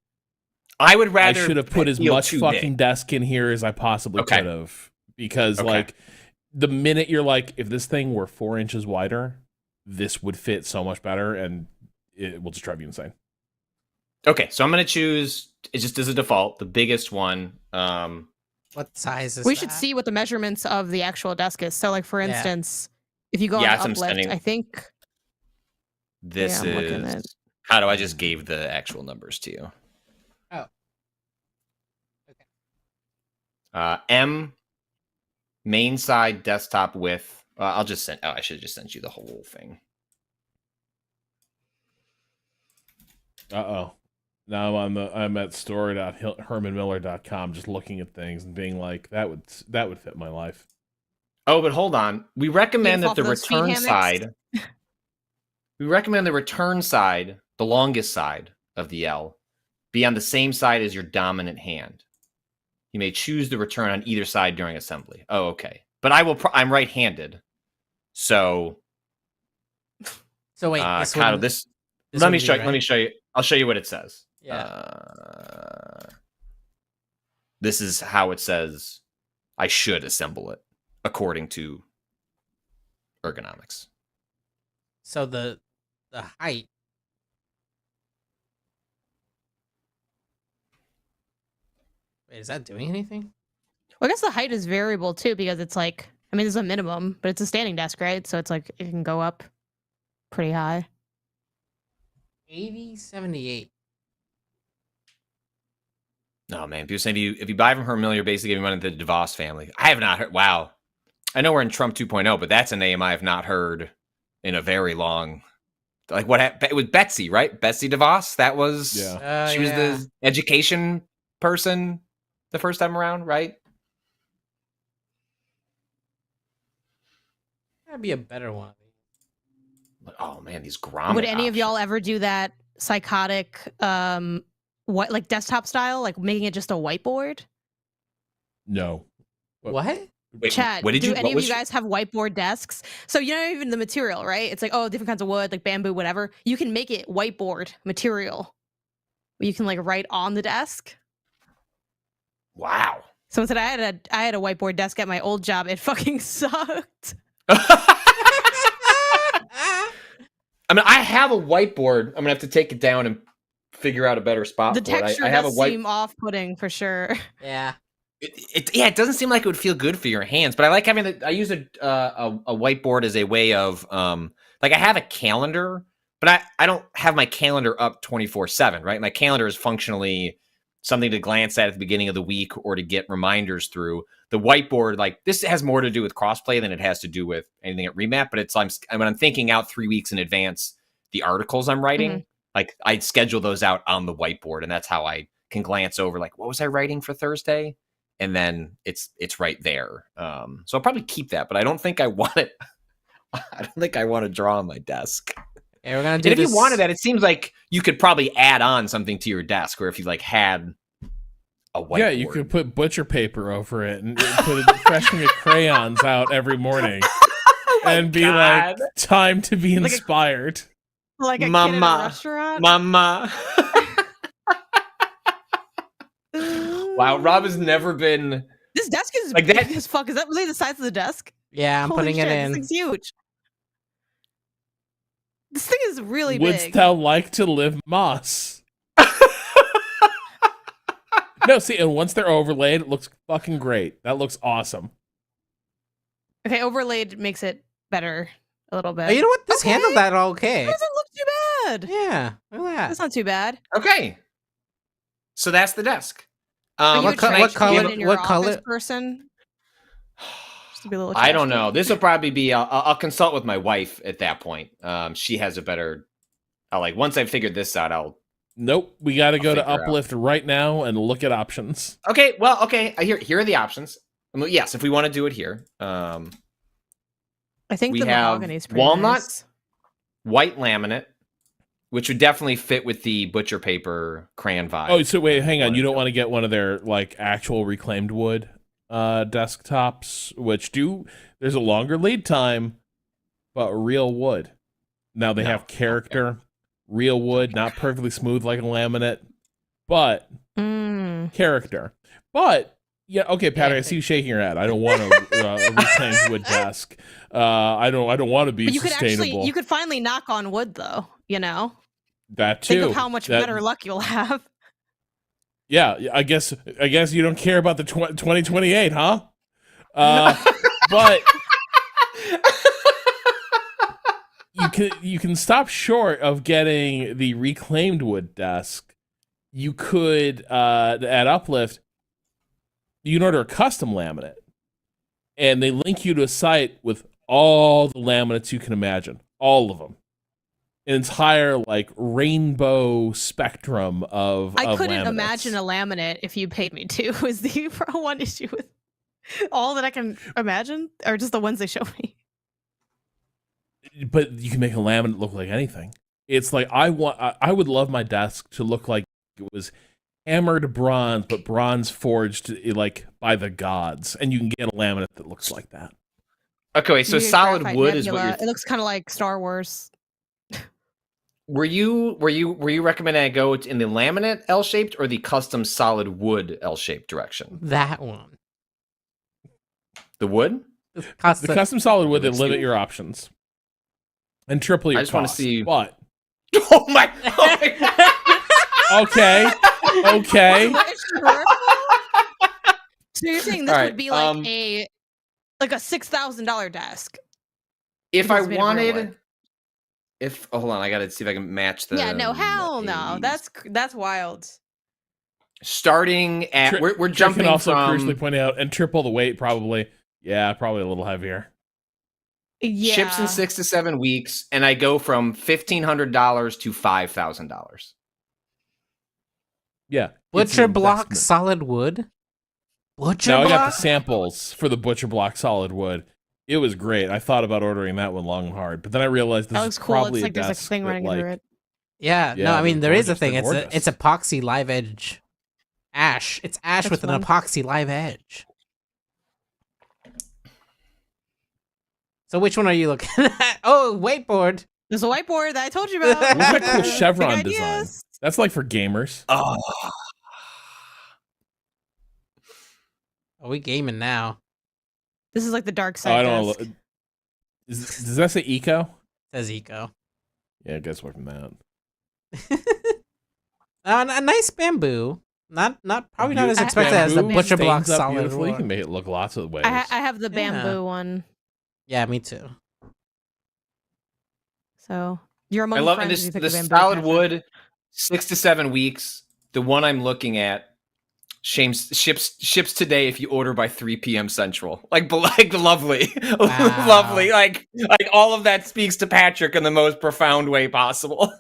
I would rather... I should have put as much fucking desk in here as I possibly could have. Because like, the minute you're like, if this thing were 4 inches wider, this would fit so much better, and it will just drive you insane. Okay, so I'm gonna choose. It just as a default, the biggest one. What size is We that? should see what the measurements of the actual desk is. So, like for Yeah. instance, if you go Yeah, on I'm uplift, sending- I think This I'm looking is. at- How do I just gave the actual numbers to you? Oh. M main side desktop width. I'll just send. Oh, I should have just sent you the whole thing. Uh-oh. Now I'm at store.hermanmiller.com just looking at things and being like, that would fit my life. Oh, but hold on. We recommend that the off those feet return hammocks? side. We recommend the return side, the longest side of the L, be on the same side as your dominant hand. You may choose the return on either side during assembly. Oh, okay. But I'm right-handed, so. So wait, Kyle, this one. this. This Let would me be show. right. Let me show you. I'll show you what it says. Yeah. This is how it says I should assemble it according to ergonomics. So the height. Wait, is that doing anything? Well, I guess the height is variable too because it's like, I mean, it's a minimum, but it's a standing desk, right? So it's like it can go up pretty high. 8078. No, man. People saying if you buy from Herman Miller, you're basically giving money to the DeVos family. I have not heard. Wow. I know we're in Trump 2.0, but that's a name I have not heard in a very long. Like what happened? It was Betsy, right? Betsy DeVos. That was. Yeah. She was the education person the first time around, right? That'd be a better one. Oh man, these grommet Would any of options. y'all ever do that psychotic, what like desktop style, like making it just a whiteboard? No. What? Wait, Chat, what did do you? any What of was you guys have whiteboard desks? So you know even the material, right? It's like, oh, different kinds of wood, like bamboo, whatever. You can make it whiteboard material. You can like write on the desk. Wow. So instead, I had a whiteboard desk at my old job. It fucking sucked. I mean, I have a whiteboard. I'm gonna have to take it down and figure out a better spot The for it. texture I have a does white. seem off-putting for sure. Yeah. Yeah, it doesn't seem like it would feel good for your hands, but I like having the. I use a whiteboard as a way of like I have a calendar, but I don't have my calendar up 24/7, right? My calendar is functionally something to glance at the beginning of the week or to get reminders through. The whiteboard, like this has more to do with crossplay than it has to do with anything at Remap, but it's when I'm thinking out 3 weeks in advance the articles I'm writing, like I schedule those out on the whiteboard, and that's how I can glance over like what was I writing for Thursday? And then it's right there. So I'll probably keep that, but I don't think I want it. I don't think I want to draw on my desk. Okay, we're gonna do And if this. you wanted that, it seems like you could probably add on something to your desk, or if you like had a whiteboard. Yeah, you could put butcher paper over it and put a freshman of crayons out every morning and be like, time to be Like a- inspired. Like a kid in a Mama. restaurant. Mama. Wow, Rob has never been. This desk is Like big that- as fuck. Is that really the size of the desk? Yeah, I'm Holy putting shit, it This in. thing's huge. This thing is really Wouldst big. thou like to live moss? No, see, and once they're overlaid, it looks fucking great. That looks awesome. Okay, overlaid makes it better a little bit. Oh, you know what? This Okay. handled that It okay. doesn't look too bad. Yeah, look at that. That's not too bad. Okay, so that's the desk. Are you what a co- trash what color- can in your what office color- person? Just to be a little I trash don't know. can. This will probably be. I'll consult with my wife at that point. She has a better. I'll like once I've figured this out. I'll. Nope, we got to go to figure out. Uplift right now and look at options. Okay. Well. Okay. Here are the options. Yes, if we want to do it here. I think we the have mahogany is pretty walnut. nice. White laminate, which would definitely fit with the butcher paper crayon vibe. Oh, so wait, hang on. You don't want to get one of their like actual reclaimed wood desktops, which there's a longer lead time, but real wood. Now they No, have character, real wood, not perfectly smooth like a laminate, but character. But yeah, okay, Patrick, I see you shaking your head. I don't want a reclaimed wood desk. I don't want to be But you sustainable. you could finally knock on wood though, you know? That too. Think of how much better luck you'll have. Yeah, I guess you don't care about the 2028, huh? But you can stop short of getting the reclaimed wood desk. You could at Uplift, you can order a custom laminate, and they link you to a site with all the laminates you can imagine, all of them. An entire like rainbow spectrum of I couldn't laminates. imagine a laminate if you paid me to. Was the one issue with all that I can imagine, or just the ones they show me? But you can make a laminate look like anything. It's like I would love my desk to look like it was hammered bronze, but bronze forged like by the gods, and you can get a laminate that looks like that. Okay, so Maybe a solid graphite wood is what nebula. you're. It looks kind of like Star Wars. Were you recommending I go in the laminate L-shaped or the custom solid wood L-shaped direction? That one. The wood? The custom solid wood that Let's limit see. your options and triple your I just want to cost. see. But Oh my! Oh my God. okay. So you're saying this All right, would be like a $6,000 desk? If Because I it's made of real wanted, wood. hold on, I gotta see if I can match the. Yeah, no, hell no. That's wild. starting at. We're Trick jumping can also from crucially point out and triple the weight probably. Yeah, probably a little heavier. Yeah. ships in 6 to 7 weeks, and I go from $1,500 to $5,000. Yeah. it's Butcher an block investment. solid wood. Butcher Now I block. got the samples for the butcher block solid wood. It was great. I thought about ordering that one long and hard, but then I realized this That is looks cool. probably It's like a there's a desk thing that, running like, through it. Yeah, no, Yeah, I mean they're there is a gorgeous. thing. They're It's epoxy live edge. Ash. It's ash That's with an fun. epoxy live edge. So which one are you looking at? Oh, whiteboard. There's a whiteboard that I told you about. Look at that cool Big chevron design. ideas. That's like for gamers. Oh, Are we gaming now? This is like the dark Oh, side I don't desk. know. Does that say eco? Says Eco. Yeah, I guess away from that. A nice bamboo. Not probably not as Beautiful expensive as the bamboo, butcher block stains up solid beautifully. You wood. can make it look lots of ways. I have the Yeah. bamboo one. Yeah, me too. So you're among I love friends this. if you pick The the bamboo, solid Patrick. wood, 6 to 7 weeks. The one I'm looking at, ships today if you order by 3 p.m. Central. Like lovely, Wow. lovely. Like all of that speaks to Patrick in the most profound way possible.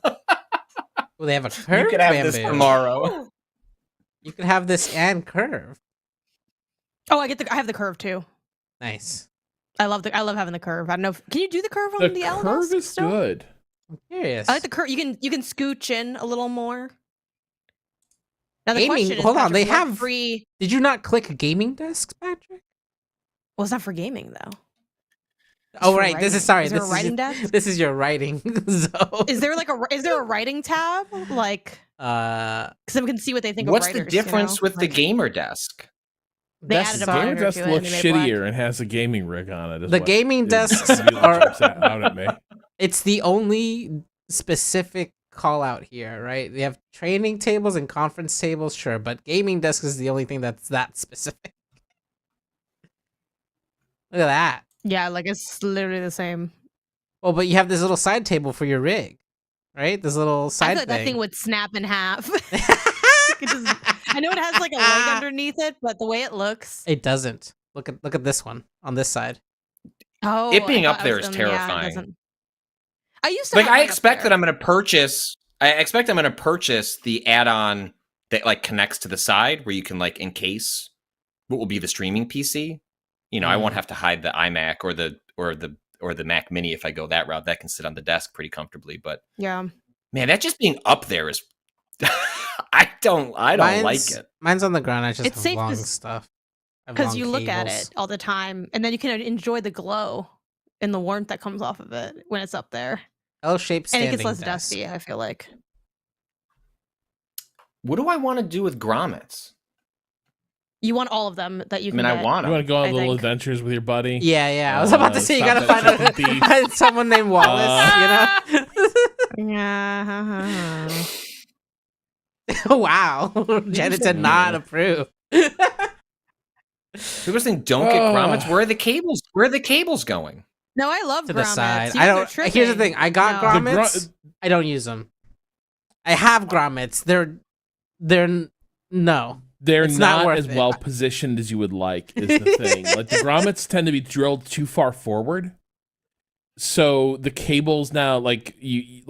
Well, they have a curve You could have bamboo. this tomorrow. You could have this and curve. Oh, I have the curve too. Nice. I love having the curve. I don't know. Can you do the curve on The the L curve desk is still? good. I'm curious. I like the curve. You can scooch in a little more. Now the Gaming- question is, hold on, Patrick, they what have- free. Did you not click gaming desks, Patrick? Well, it's not for gaming though. Oh for right, this writing. is sorry. Is there this a writing is desk? This is your writing zone. Is there a writing tab? Like, because I can see what they think. What's of the writers, difference you know? with the Like, gamer desk? They Desks added a are- Gamer monitor desk to it and looks they made it black. shittier and has a gaming rig on it. Is The what gaming is desks really are- jumps out at me. It's the only specific call out here, right? They have training tables and conference tables, sure, but gaming desk is the only thing that's that specific. Look at that. Yeah, like it's literally the same. Well, but you have this little side table for your rig, right? This little I side thought that thing would snap in half. I know it has like a leg underneath it, but the way it looks. It doesn't. Look at this one on this side. Oh, It being I up thought there it is was- yeah, it terrifying. doesn't- I used to Like have I one up expect that there. I'm going to purchase. I expect I'm going to purchase the add-on that like connects to the side where you can like encase what will be the streaming PC. You know, I won't have to hide the iMac or the Mac Mini if I go that route. That can sit on the desk pretty comfortably. But Yeah. man, that just being up there is. I don't like it. Mine's on the ground. I just It's have safe long 'cause- stuff. I have Because long you look at cables. it all the time, and then you can enjoy the glow and the warmth that comes off of it when it's up there, L-shaped and standing it gets less desk. dusty. I feel like What do I want to do with grommets? you want all of them that you I can. mean, I get. want You them. want to go on I little think. adventures with your buddy? Yeah, I was about to say you stop gotta that find chicken thief. find someone named Wallace. You know. Yeah. Wow. Janet did not approve. People saying don't get grommets. Where are the cables? Where are the cables going? No, I love To the grommets. side. You I guys don't. are Here's the tripping. thing. I got No. grommets. I don't use them. I have grommets. They're no. They're It's not not worth as it. well positioned as you would like, is the thing. Like the grommets tend to be drilled too far forward. So the cables now, you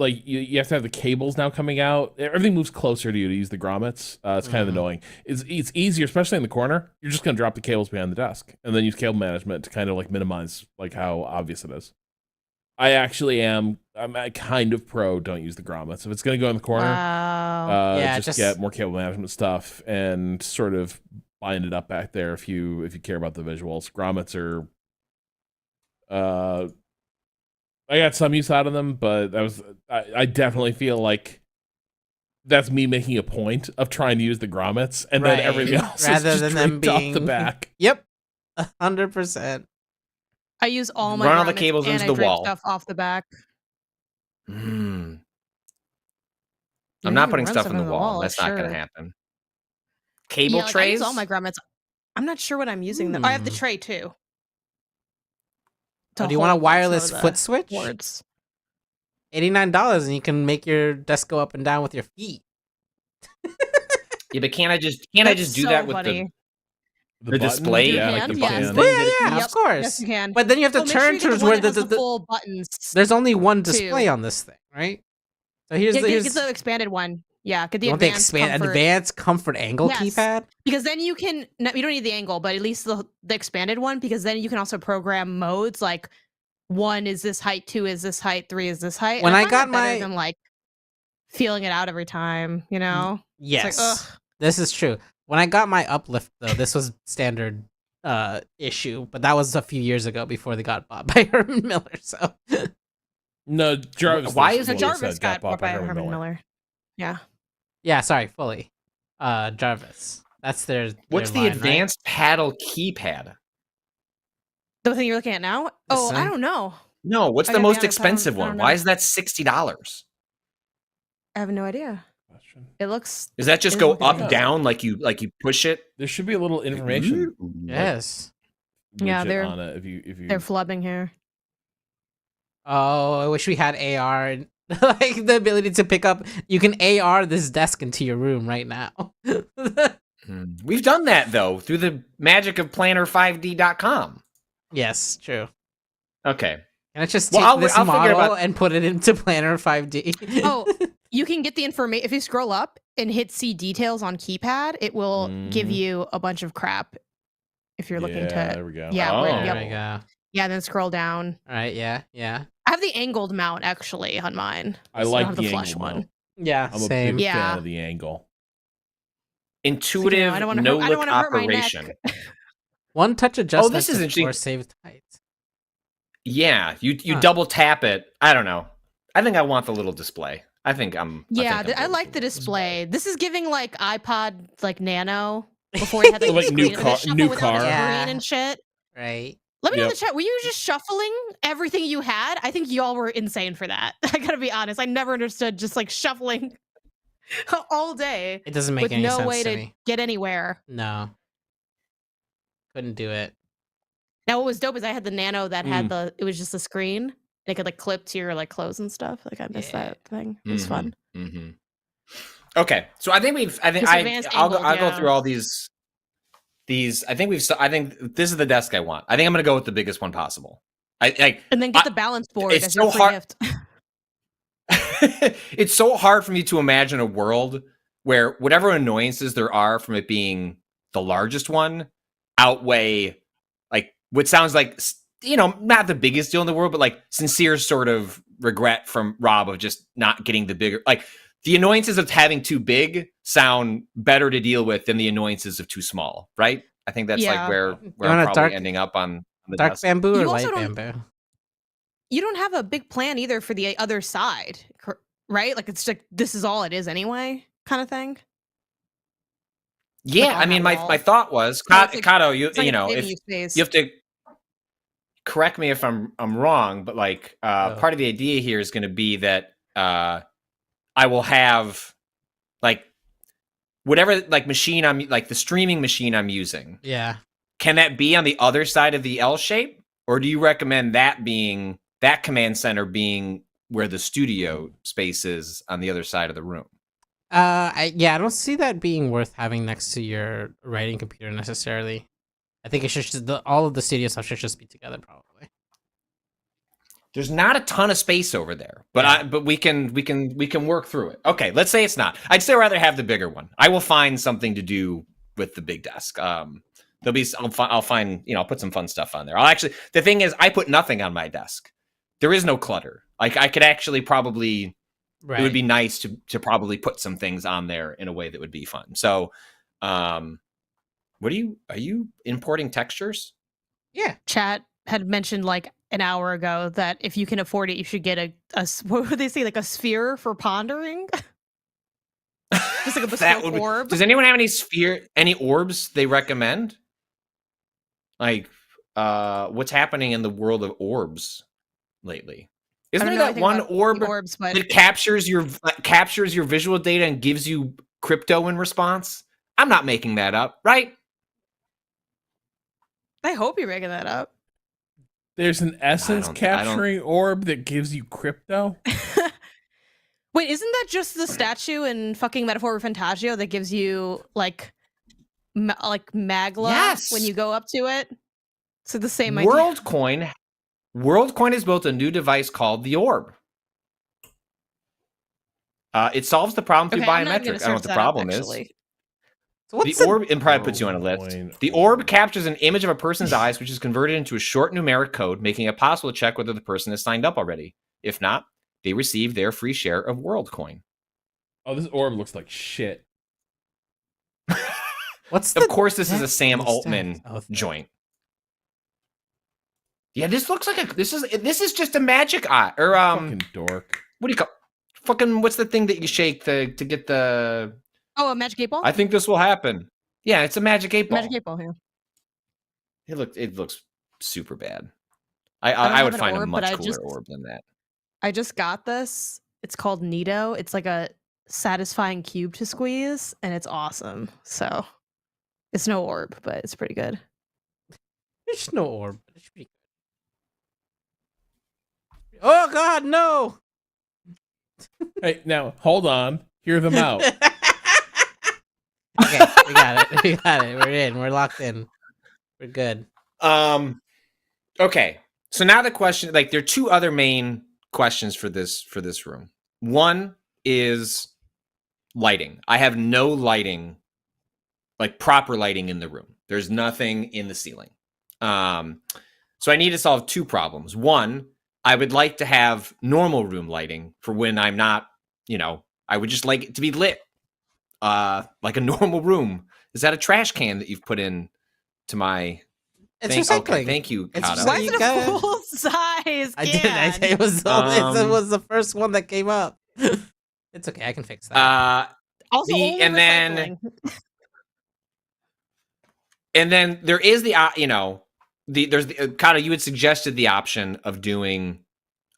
have to have the cables now coming out. Everything moves closer to you to use the grommets. It's kind of annoying. It's easier, especially in the corner. You're just gonna drop the cables behind the desk and then use cable management to kind of like minimize like how obvious it is. I'm a kind of pro. Don't use the grommets if it's gonna go in the corner. Wow. Yeah, just get more cable management stuff and sort of bind it up back there if you care about the visuals. Grommets are I got some use out of them, but I definitely feel like that's me making a point of trying to use the grommets, and then Right. everything else Rather is just than them draped off being the back. Yep. 100%. I use all my Run all the grommets cables and into I the drape wall. stuff off the back. I'm You not can putting run stuff in the wall. wall, That's not going sure. to happen. Cable Yeah, like, I trays. use all my grommets. I'm not sure what I'm using them. I have the Hmm. tray too. Oh, do you want a hold, like, some wireless of the foot switch? cords. $89 and you can make your desk go up and down with your feet. Yeah, but can't I just That's do so that with funny. the button? display? Yeah, Your like hand? you Yes. can. thing Oh, that it yeah, keeps- of course. Yes, you can. But then you have to Oh, make sure turn you get towards the one where that has the full buttons. there's only one too. display on this thing, right? So here's Yeah, the, get here's the expanded one. Yeah, get the you want the advanced comfort. advanced comfort angle Yes. keypad. Because then you can. No, you don't need the angle, but at least the expanded one. Because then you can also program modes like 1 is this height, 2 is this height, 3 is this height. When and I find got that better my- than like feeling it out every time. You know. Yes, ugh. this is true. When I got my uplift though, this was standard issue, but that was a few years ago before they got bought by Herman Miller. So No, Jarvis. Why this is So what he Jarvis said, got bought by Herman Miller. Yeah. yeah, sorry, fully. Jarvis. That's their What's the line, advanced paddle keypad? The thing you're looking at now? Oh, I thing? don't know. No, what's I the gotta be most honest, I expensive don't one? know. Why is that $60? I have no idea. It looks. Does that just It go looks like up it. down like you push it? There should be a little information Ooh. right? Yes. Yeah, widget they're- on it if you They're flubbing here. Oh, I wish we had AR and like the ability to pick up. You can AR this desk into your room right now. We've done that though through the magic of planner5d.com. Yes, true. Okay. Can I just Well, take I'll this figure model about- and put it into Planner 5D? Oh, you can get the information if you scroll up and hit see details on keypad. It will give Mhm. you a bunch of crap if you're looking yeah, to. there we go. Yeah, Oh. There yep. we go. Yeah, then scroll down. All right, yeah. I have the angled mount actually on mine. I So like have the the flush angle one. mount. Yeah, I'm a same. big Yeah. fan of the angle. Intuitive, I don't wanna no hurt- I don't look wanna hurt my neck. operation. One touch adjustment. this is to interesting. force save height. Yeah, you Huh. double tap it. I don't know. I think I want the little display. I think I'm. Yeah, think I'm I good like with the little display. This is giving like iPod like Nano before you had like, Like the new screen, car- the shuffle new without the car. Yeah. screen and shit. Right. Let me know in Yep. the chat. Were you just shuffling everything you had? I think y'all were insane for that. I gotta be honest. I never understood just like shuffling all day It doesn't make with any no sense way to to me. get anywhere. No. Couldn't do it. Now what was dope is I had the Nano that Mm. had it was just a screen. And it could like clip to your like clothes and stuff. Like I missed Yeah. that thing. It was Mhm. fun. Mm-hmm. Okay, so I think This advanced I'll go angled, through all these. I think this is the desk I want. I think I'm gonna go with the biggest one possible. I And then get I- the balance board it's as your so free hard- gift. it's so hard for me to imagine a world where whatever annoyances there are from it being the largest one outweigh like what sounds like not the biggest deal in the world, but like sincere sort of regret from Rob of just not getting the bigger like the annoyances of having too big sound better to deal with than the annoyances of too small, right? I think that's Yeah. like where You I'm want a probably ending up on the Dark desk. bamboo or You light also don't- bamboo? You don't have a big plan either for the other side, right? Like it's like this is all it is anyway, kind of thing. Yeah, like, on I mean, that my wall. thought was, So it's like- Kato, It's not you gonna know, save if you space. you have to correct me if I'm wrong, but like part of the idea here is going to be that I will have like whatever like machine I'm like the streaming machine I'm using. Yeah. Can that be on the other side of the L shape, or do you recommend that being that command center being where the studio space is on the other side of the room? I don't see that being worth having next to your writing computer necessarily. I think it should just all of the studio stuff should just be together probably. There's not a ton of space over there, but Yeah. but we can work through it. Okay, let's say it's not. I'd still rather have the bigger one. I will find something to do with the big desk. There'll be I'll find I'll put some fun stuff on there. I'll actually the thing is I put nothing on my desk. There is no clutter. Like I could actually probably Right. it would be nice to probably put some things on there in a way that would be fun. So, what are you importing textures? Yeah. Chat had mentioned like an hour ago that if you can afford it, you should get a what would they say, like a sphere for pondering? Just like a bespoke orb. Does anyone have any orbs they recommend? Like, what's happening in the world of orbs lately? Isn't I there don't know that anything one about orb orbs, but that captures your visual data and gives you crypto in response? I'm not making that up, right? I hope you're making that up. There's an essence I don't- capturing orb that gives you crypto. Wait, isn't that just the statue in fucking Metaphor Fantasio that gives you like magla Yes. when you go up to it? So the same idea. WorldCoin has built a new device called the Orb. It solves the problem through Okay, I'm not biometrics. gonna I don't know what search the that up, problem is. actually. So what's The orb, and probably puts you on a WorldCoin list. The orb captures an image of a person's eyes, which is converted into a short numeric code, making it possible to check whether the person is signed up already. If not, they receive their free share of WorldCoin. Oh, this orb looks like shit. What's Of course, this is a Sam the Altman stats? Oh, joint. Yeah, this looks like this is just a magic eye or Fucking dork. what do you call fucking what's the thing that you shake to get the Oh, a magic 8 ball? I think this will happen. Yeah, it's a magic 8 ball. Magic 8 ball, yeah. It looks super bad. I don't I have would an find a orb, much but cooler orb than that. I just got this. It's called Nito. It's like a satisfying cube to squeeze, and it's awesome. So it's no orb, but it's pretty good. There's no orb. But it should be good. Oh God, no! Hey, now hold on. Hear them out. Okay, we got it. We got it. We're in. We're locked in. We're good. Okay. So now the question, like, there are two other main questions for this room. One is lighting. I have no lighting, like proper lighting in the room. There's nothing in the ceiling. So I need to solve two problems. One, I would like to have normal room lighting for when I'm not, I would just like it to be lit. Like a normal room. Is that a trash can that you've put in to my It's thing? recycling. Okay, thank you, It's Kato. recycling. Why is You it a got- full size? I did. It was it was the first one that came up. It's okay. I can fix that. Also, only and then recycling. and then there is there's the Kato, you had suggested the option of doing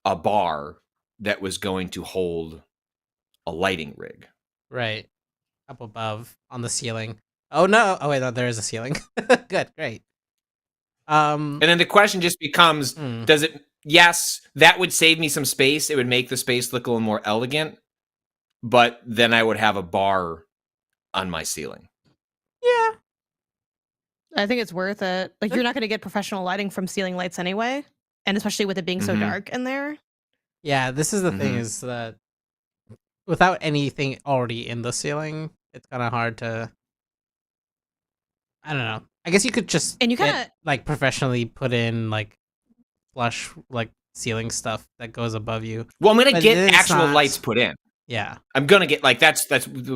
a bar that was going to hold a lighting rig. Right. Up above on the ceiling. Oh no! Oh wait, no, there is a ceiling. Good, great. And then the question just becomes, does it, yes, that would save me some space. It would make the space look a little more elegant, but then I would have a bar on my ceiling. Yeah. I think it's worth it. Like, you're not going to get professional lighting from ceiling lights anyway, and especially with it being so Mhm. dark in there. Yeah, this is the thing Mhm. is that without anything already in the ceiling, it's kind of hard to. I don't know. I guess you could just And you get, kinda- like professionally put in like flush like ceiling stuff that goes above you. Well, I'm going to But get it's actual not- lights put in. Yeah, I'm going to get that's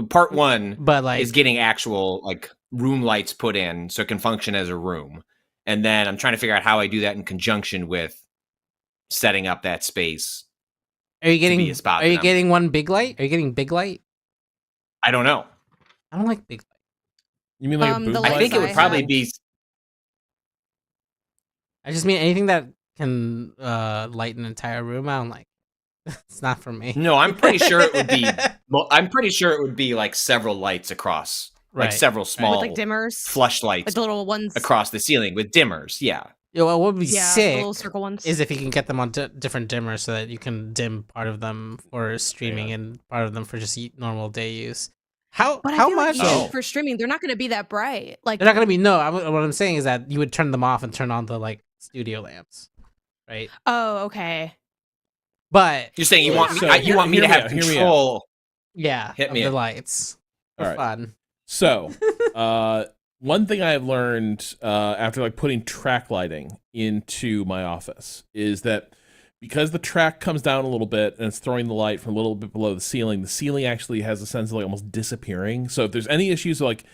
part one but like is getting actual like room lights put in so it can function as a room. And then I'm trying to figure out how I do that in conjunction with setting up that space. are you getting be a spot are you that I'm- getting one big light? Are you getting big light? I don't know. I don't like big light. You mean like a The boot I lights light? think it would I probably have- be I just mean anything that can light an entire room. I don't like. It's not for me. No, I'm pretty sure it would be. Well, I'm pretty sure it would be like several lights across, like Right. several small With like dimmers, flush lights like the little ones across the ceiling with dimmers. Yeah. Yeah, well, what would be Yeah, the sick little circle ones. is if you can get them on different dimmers so that you can dim part of them for streaming and part of them for just normal day use. How But I how feel much? like even for streaming, they're not going to be that bright. Like They're not gonna be what I'm saying is that you would turn them off and turn on the like studio lamps, right? oh, okay. But You're saying you want me? So, You want me to hear me have out, hear me out. control? yeah, Hit of me the up. lights for All right. fun. So, one thing I have learned after like putting track lighting into my office is that because the track comes down a little bit and it's throwing the light from a little bit below the ceiling actually has a sense of like almost disappearing. So if there's any issues like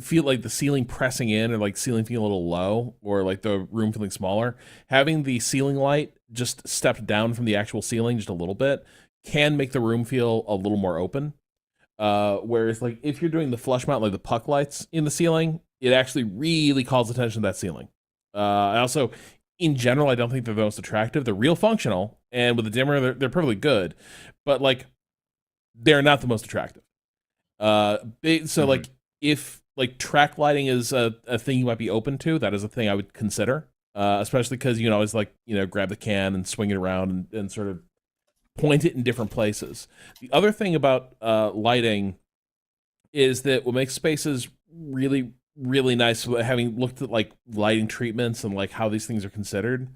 feel like the ceiling pressing in or like ceiling feeling a little low or like the room feeling smaller, having the ceiling light just stepped down from the actual ceiling just a little bit can make the room feel a little more open. Whereas like if you're doing the flush mount, like the puck lights in the ceiling, it actually really calls attention to that ceiling. I also, in general, I don't think they're the most attractive. They're real functional, and with the dimmer, they're perfectly good, but like they're not the most attractive. Like if like track lighting is a thing you might be open to, that is a thing I would consider. Especially because you can always like grab the can and swing it around and sort of point it in different places. The other thing about lighting is that what makes spaces really, really nice, having looked at like lighting treatments and like how these things are considered,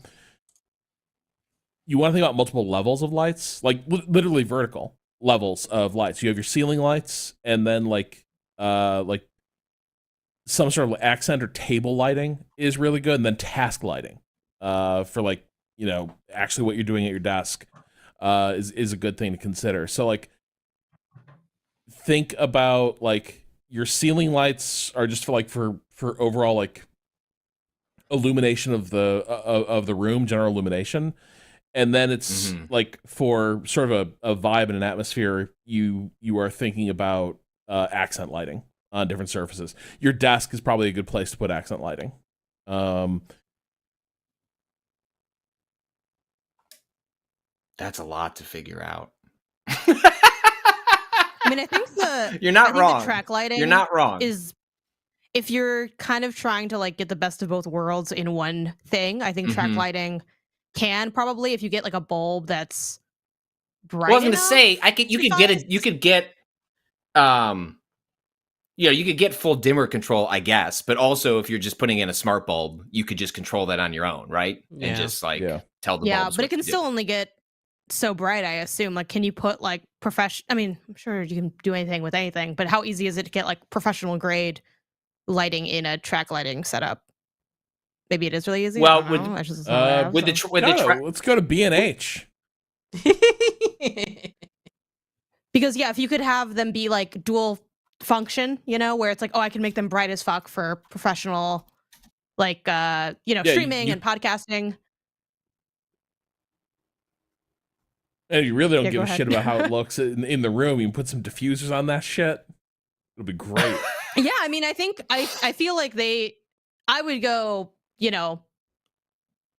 you want to think about multiple levels of lights, like literally vertical levels of lights. You have your ceiling lights, and then like some sort of accent or table lighting is really good, and then task lighting for like actually what you're doing at your desk. Is a good thing to consider. So like think about like your ceiling lights are just for overall like illumination of the room, general illumination, and then it's like for sort of a vibe and an atmosphere, you are thinking about accent lighting on different surfaces. Your desk is probably a good place to put accent lighting. That's a lot to figure out. I mean, I think You're not wrong. The track lighting You're not wrong. is if you're kind of trying to like get the best of both worlds in one thing. I think track lighting can probably, if you get like a bulb that's bright. Well, I was gonna say you could get you could get full dimmer control, I guess, but also if you're just putting in a smart bulb, you could just control that on your own, right? Yeah. And just like tell the bulbs. bulbs But what it can to do. still only get so bright, I assume. Like, can you put like I mean, I'm sure you can do anything with anything, but how easy is it to get like professional grade lighting in a track lighting setup? Maybe it is really easy. Well, let's go to B&H. Because yeah, if you could have them be like dual function, where it's like, oh, I can make them bright as fuck for professional, like streaming and podcasting. And you really don't give a go shit about how it looks in the room. You can put some diffusers on that shit. It'll be great. Yeah, I mean, I think I feel like I would go,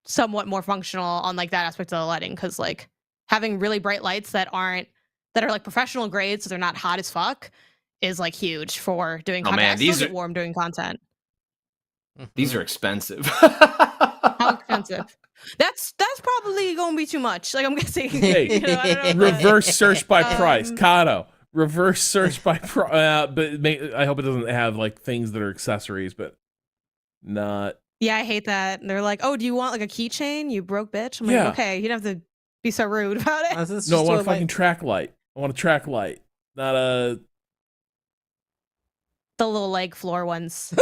somewhat more functional on like that aspect of the lighting, because like having really bright lights that are like professional grade, so they're not hot as fuck, is like huge for doing content. Man, these are warm doing content. These are expensive. How expensive? That's probably going to be too much. Like I'm guessing. Hey, I don't know. Reverse search by price, Kato. Reverse search by price. But I hope it doesn't have like things that are accessories, but not. Yeah, I hate that. And they're like, "Oh, do you want like a keychain? You broke bitch." I'm Yeah. like, "Okay, you don't have to be so rude about it." No, I want a fucking track light. I want a track light, not a. The little leg floor ones.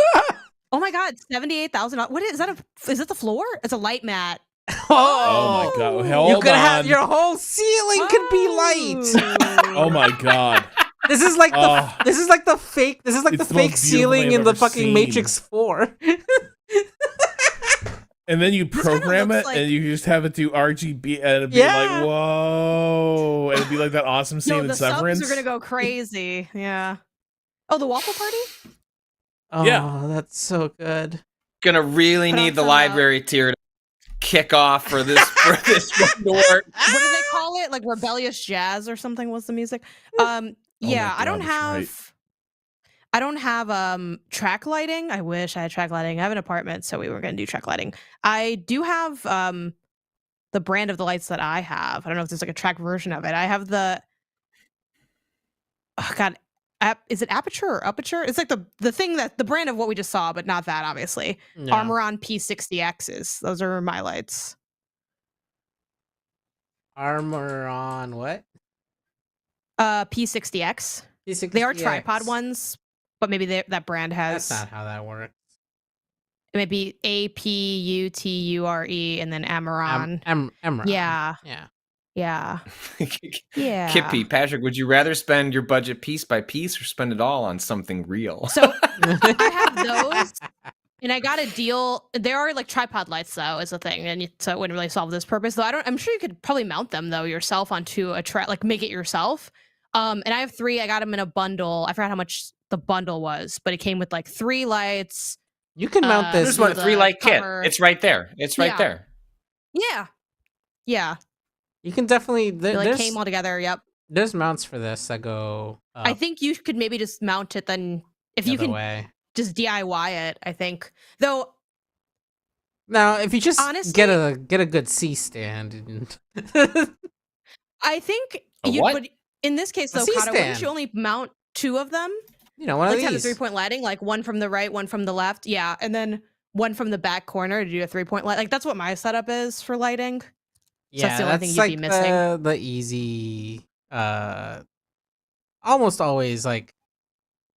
Oh my god, $78,000. What is that? Is it the floor? It's a light mat. Oh my god! Hold you could on. have your whole ceiling could be light. Oh my god! This is like the fake. This is like It's the the most fake ceiling beautiful in the thing I've ever fucking seen. Matrix 4. And then you program it, looks like- and you just have it do RGB, and it'd be like, whoa! And it'd be like that awesome scene No, in the Severance. subs are gonna go crazy. Yeah. Oh, the waffle party? Oh, Yeah. that's so good. Gonna really Put on need the some, library tier to kick off for this for this award. What do they call it? Like rebellious jazz or something was the music. Oh my Yeah, I God, don't that's right. have. I don't have track lighting. I wish I had track lighting. I have an apartment, so we were gonna do track lighting. I do have the brand of the lights that I have. I don't know if there's like a track version of it. I have the oh god, is it aperture or aperture? It's like the thing that the brand of what we just saw, but not that obviously. Yeah. Armoron P60Xs. Those are my lights. Armor on what? P60X. They are tripod ones, but maybe that brand has. That's not how that works. It might be APUTURE and then Amaron. Emerald. Yeah. Yeah. Yeah. Yeah. Kippy, Patrick, would you rather spend your budget piece by piece or spend it all on something real? So I have those, and I got a deal. There are like tripod lights, though, is the thing, and so it wouldn't really solve this purpose. Though I'm sure you could probably mount them though yourself onto a like make it yourself. And I have 3. I got them in a bundle. I forgot how much the bundle was, but it came with like 3 lights. You can mount this. There's one the 3-light kit. cover. It's right there. It's right Yeah. there. Yeah. Yeah. You can definitely. They like came all together. Yep. There's mounts for this that go. I think you could maybe just mount it then if the you other can way. just DIY it. I think though. Now, if you just Honestly- get a good C stand, and I think A you what? would in this case A though, Kato, wouldn't C-stand. you only mount 2 of them? you know, one Like of to have the these. 3-point lighting, like one from the right, one from the left. Yeah, and then one from the back corner to do a 3-point light. Like that's what my setup is for lighting. Yeah, that's the only thing that's you'd like be missing. the easy, almost always like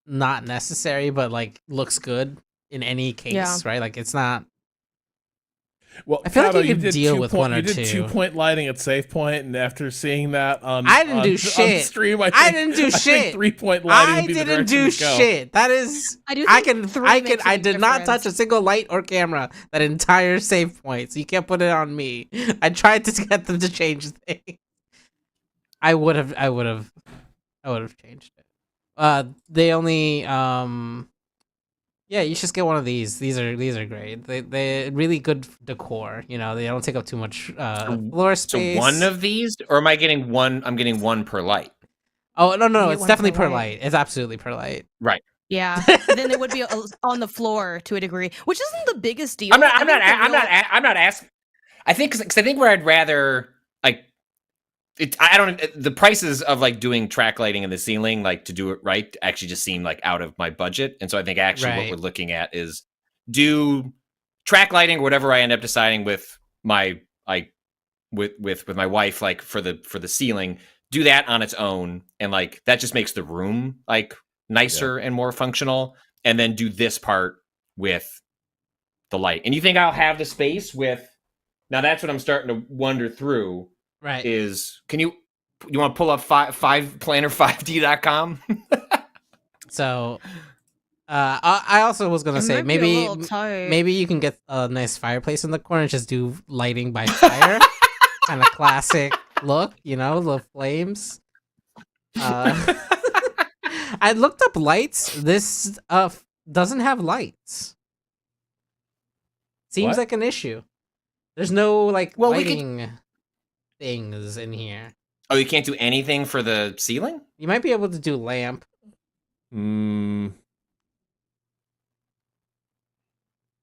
not necessary, but like looks good in any case, Yeah. right? Like it's not. Well, I feel like Kato, you could did deal 2 with point- one or you did 2. 2-point lighting at Safe Point, and after seeing that on I didn't do on shit. stream, I didn't do I think shit. 3-point lighting I would be the didn't direction do to go. shit. That is. I do. I Think can. 3 I makes can. a I did not touch a difference. single light or camera that entire save point, so you can't put it on me. I tried to get them to change things. I would have changed it. They only yeah, you should just get one of these. These are great. They really good decor. You know, they don't take up too much floor So space. one of these, or am I getting one? I'm getting one per light. Oh no, You get it's one definitely per per light. light. It's absolutely per light. Right. Yeah, and then it would be on the floor to a degree, which isn't the biggest deal. I'm not. I I'm think not. the I'm real- not. I'm not asking. I think because I think where I'd rather like it. I don't. The prices of like doing track lighting in the ceiling, like to do it right, actually just seem like out of my budget. And so I think actually Right. what we're looking at is do track lighting or whatever I end up deciding with my like with my wife, like for the ceiling. Do that on its own, and like that just makes the room like nicer and more functional. And then do this part with the light. And you think I'll have the space with? Now that's what I'm starting to wonder through. Right. Is you want to pull up planner5d.com? So, I also was gonna It say might be a little tight. maybe you can get a nice fireplace in the corner and just do lighting by fire, kind of classic look. You know, the flames. I looked up lights. This doesn't have lights. Seems What? like an issue. There's no like Well, we could- lighting things in here. Oh, you can't do anything for the ceiling? You might be able to do lamp.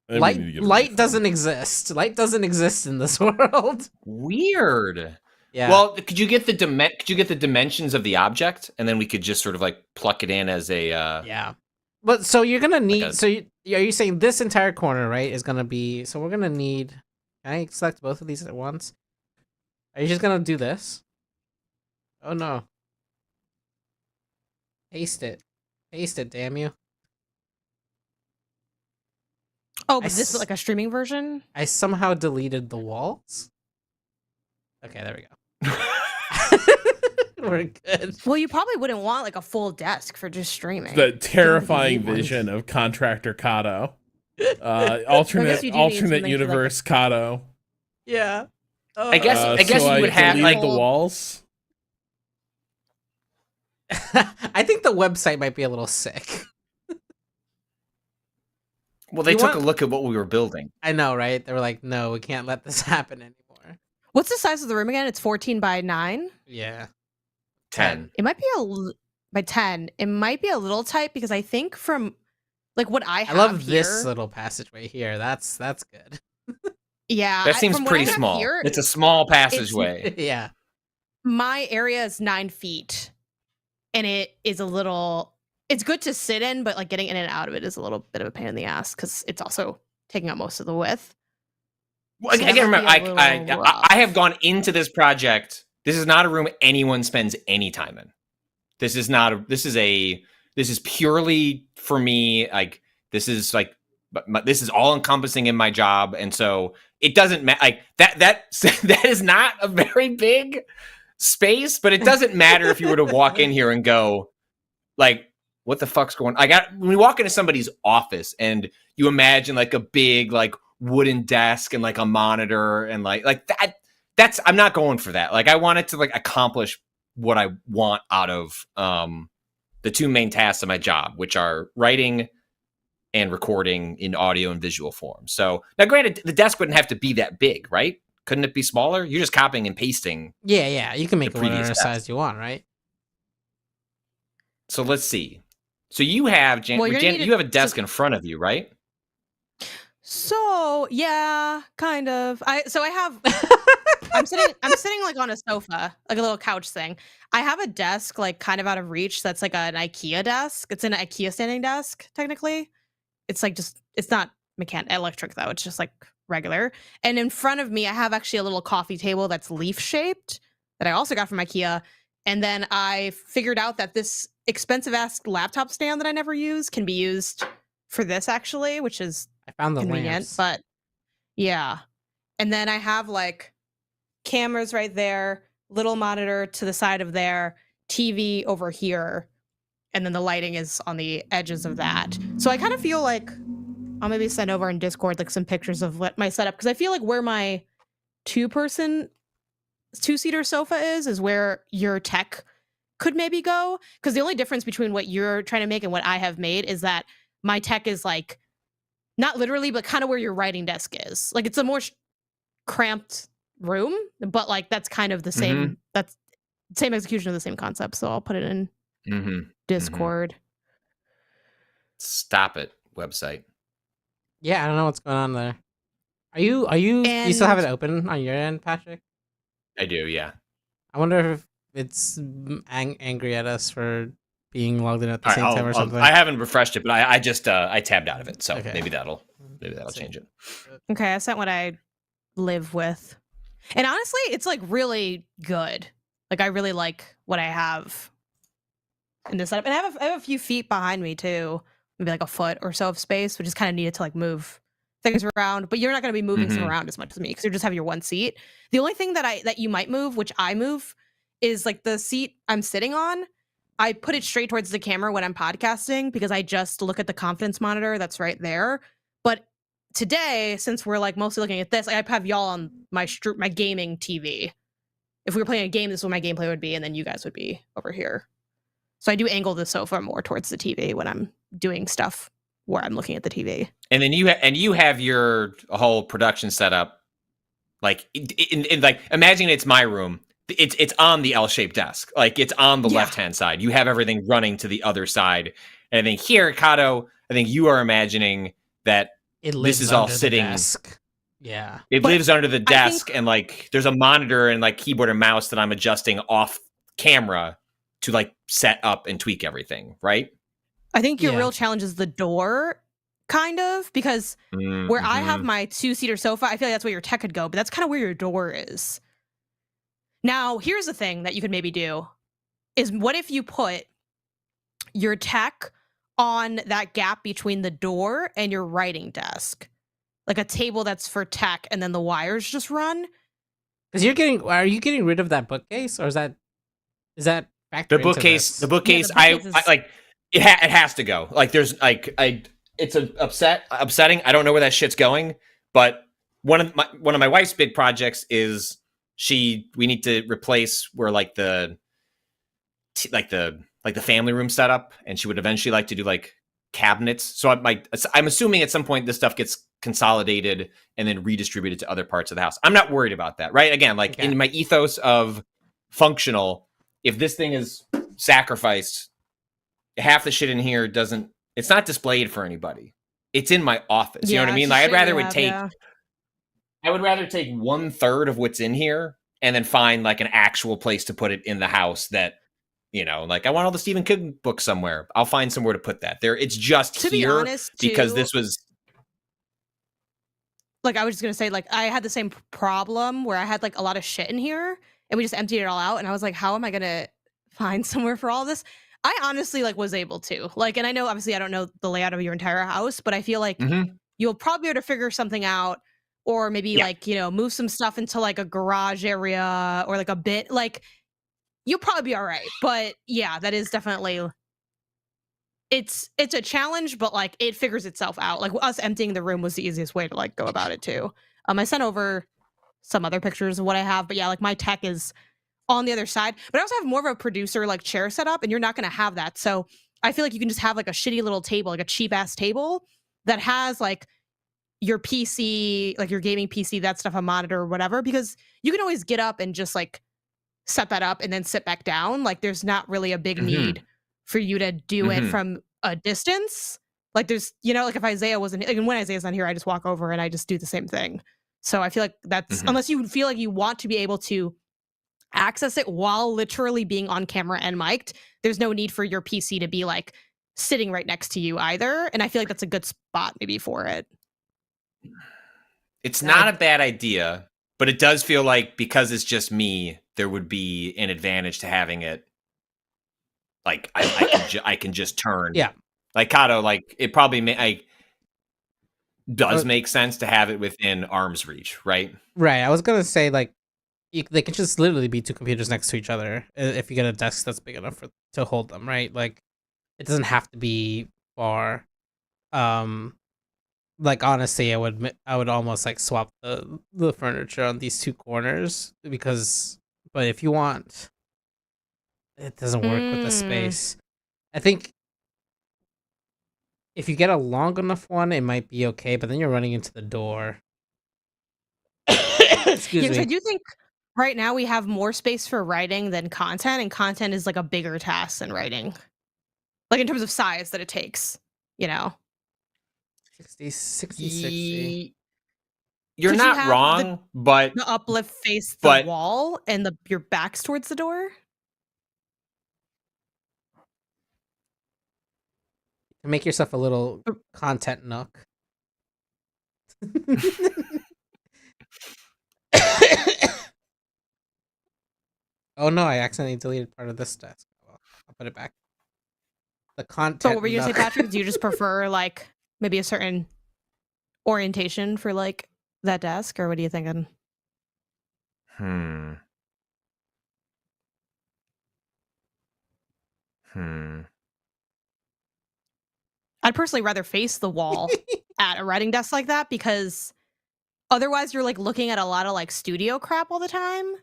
Light doesn't exist. Light doesn't exist in this world. Weird. Yeah. Well, could you get the dimensions of the object, and then we could just sort of like pluck it in as a yeah. But so you're gonna need. a- Are you saying this entire corner, right, is gonna be? So we're gonna need. Can I select both of these at once? Are you just gonna do this? Oh no. Paste it. Paste it, damn you. Oh, I but this is like a streaming version. I somehow deleted the walls. Okay, there we go. We're good. Well, you probably wouldn't want like a full desk for just streaming. The terrifying need one. vision of Contractor Kato. I guess Alternate you do need alternate something to, like, universe Kato. Yeah. I guess So you would have, deleted like- the walls. I think the website might be a little sick. Well, they You took want- a look at what we were building. I know, right? They were like, no, we can't let this happen anymore. What's the size of the room again? It's 14 by 9. Yeah. 10. It might be by 10. It might be a little tight because I think from like what I I have love here, this little passageway here. That's good. yeah, That seems from what I pretty have small. here, It's a small passageway. Yeah. my area is 9 feet, and it is a little. It's good to sit in, but like getting in and out of it is a little bit of a pain in the ass because it's also taking up most of the width. Well, So again, that might remember, be a little rough. I have gone into this project. This is not a room anyone spends any time in. This is not a. This is purely for me. Like this is like, this is all encompassing in my job, and so it doesn't matter. Like that that is not a very big space, but it doesn't matter if you were to walk in here and go, like, what the fuck's going on? When you walk into somebody's office and you imagine like a big like wooden desk and like a monitor and like that's I'm not going for that. Like I want it to like accomplish what I want out of the two main tasks of my job, which are writing and recording in audio and visual form. So now granted, the desk wouldn't have to be that big, right? Couldn't it be smaller? You're just copying and pasting. Yeah. You can make The it previous whatever task. size you want, right? So let's see. So you have Well, you're gonna need you have a desk in front of you, right? So yeah, kind of. I have. I'm sitting like on a sofa, like a little couch thing. I have a desk like kind of out of reach. That's like an IKEA desk. It's an IKEA standing desk technically. It's like it's not electric though. It's just like regular. And in front of me, I have actually a little coffee table that's leaf shaped that I also got from IKEA. And then I figured out that this expensive ass laptop stand that I never use can be used for this actually, which is I found the convenient. lamps. But yeah, and then I have like cameras right there, little monitor to the side of there, TV over here, and then the lighting is on the edges of that. So I kind of feel like I'll maybe send over in Discord like some pictures of what my setup, because I feel like where my two-seater sofa is where your tech could maybe go, because the only difference between what you're trying to make and what I have made is that my tech is like not literally, but kind of where your writing desk is. Like it's a more cramped room, but like that's kind of the same. That's same execution of the same concept. So I'll put it in Discord. Stop it website. Yeah, I don't know what's going on there. Are you you still have it open on your end, Patrick? I do, yeah. I wonder if it's angry at us for being logged in at the All same right, time or something. I haven't refreshed it, but I just I tabbed out of it, so Okay. maybe that'll change it. Okay, I sent what I live with. And honestly, it's like really good. Like I really like what I have in this setup. And I have a few feet behind me too. Maybe like a foot or so of space, which is kind of needed to like move things around. But you're not going to be moving stuff around as much as me because you just have your one seat. The only thing that you might move, which I move, is like the seat I'm sitting on. I put it straight towards the camera when I'm podcasting because I just look at the confidence monitor that's right there. But today, since we're like mostly looking at this, I have y'all on my gaming TV. If we were playing a game, this is where my gameplay would be, and then you guys would be over here. So I do angle the sofa more towards the TV when I'm doing stuff where I'm looking at the TV. And then you have your whole production setup, like in like imagine it's my room. It's on the L-shaped desk, like it's on the left-hand side. You have everything running to the other side, and I think here, Kato, I think you are imagining that this is all sitting. Desk. Yeah, it lives under the desk, and like there's a monitor and like keyboard and mouse that I'm adjusting off camera to like set up and tweak everything, right? I think your real challenge is the door, kind of, because where I have my two-seater sofa, I feel like that's where your tech could go, but that's kind of where your door is. Now, here's the thing that you could maybe do is what if you put your tech on that gap between the door and your writing desk? Like a table that's for tech and then the wires just run? Because are you getting rid of that bookcase, or is that factored the bookcase? Into this? I like it has to go. Like there's like it's upsetting. I don't know where that shit's going, but one of my wife's big projects is we need to replace where like the family room setup, and she would eventually like to do like cabinets. So I'm assuming at some point this stuff gets consolidated and then redistributed to other parts of the house. I'm not worried about that, right? Again, like Okay. in my ethos of functional, if this thing is sacrificed, half the shit in here it's not displayed for anybody. It's in my office. You know what I mean? Like I would rather take 1/3 of what's in here and then find like an actual place to put it in the house that, you know, like I want all the Stephen King books somewhere. I'll find somewhere to put that. There, it's just To be here honest, because too, this was like, I was just gonna say, like, I had the same problem where I had like a lot of shit in here and we just emptied it all out, and I was like, how am I gonna find somewhere for all this? I honestly like was able to, like, and I know obviously I don't know the layout of your entire house, but I feel like you'll probably be able to figure something out, or maybe like, you know, move some stuff into like a garage area or like a bit, like you'll probably be all right. But yeah, that is definitely, it's a challenge, but like it figures itself out. Like us emptying the room was the easiest way to like go about it too. I sent over some other pictures of what I have, but yeah, like my tech is on the other side, but I also have more of a producer like chair set up, and you're not going to have that. So I feel like you can just have like a shitty little table, like a cheap ass table that has like your PC, like your gaming PC, that stuff, a monitor or whatever, because you can always get up and just like set that up and then sit back down. Like there's not really a big need for you to do it from a distance. Like there's, you know, like if Isaiah wasn't, like when Isaiah's not here, I just walk over and I just do the same thing. So I feel like that's, unless you feel like you want to be able to access it while literally being on camera and mic'd, there's no need for your PC to be like sitting right next to you either. And I feel like that's a good spot maybe for it. It's not a bad idea, but it does feel like because it's just me, there would be an advantage to having it. Like I can just turn. Yeah. Like Kato, like it probably does make sense to have it within arm's reach, right? Right. I was gonna say like they can just literally be two computers next to each other if you get a desk that's big enough to hold them. Right. Like it doesn't have to be far. Like honestly, I would almost like swap the furniture on these two corners but if you want, it doesn't work with the space. I think if you get a long enough one, it might be okay, but then you're running into the door. Excuse me. I do think right now we have more space for writing than content, and content is like a bigger task than writing. Like in terms of size that it takes, you know. 60. You're not wrong, but the uplift face the wall and your back's towards the door. Make yourself a little content nook. Oh no, I accidentally deleted part of this desk. Well, I'll put it back. The content. So what were you gonna say, Patrick? Do you just prefer like maybe a certain orientation for like that desk, or what are you thinking? I'd personally rather face the wall at a writing desk like that, because otherwise you're like looking at a lot of like studio crap all the time.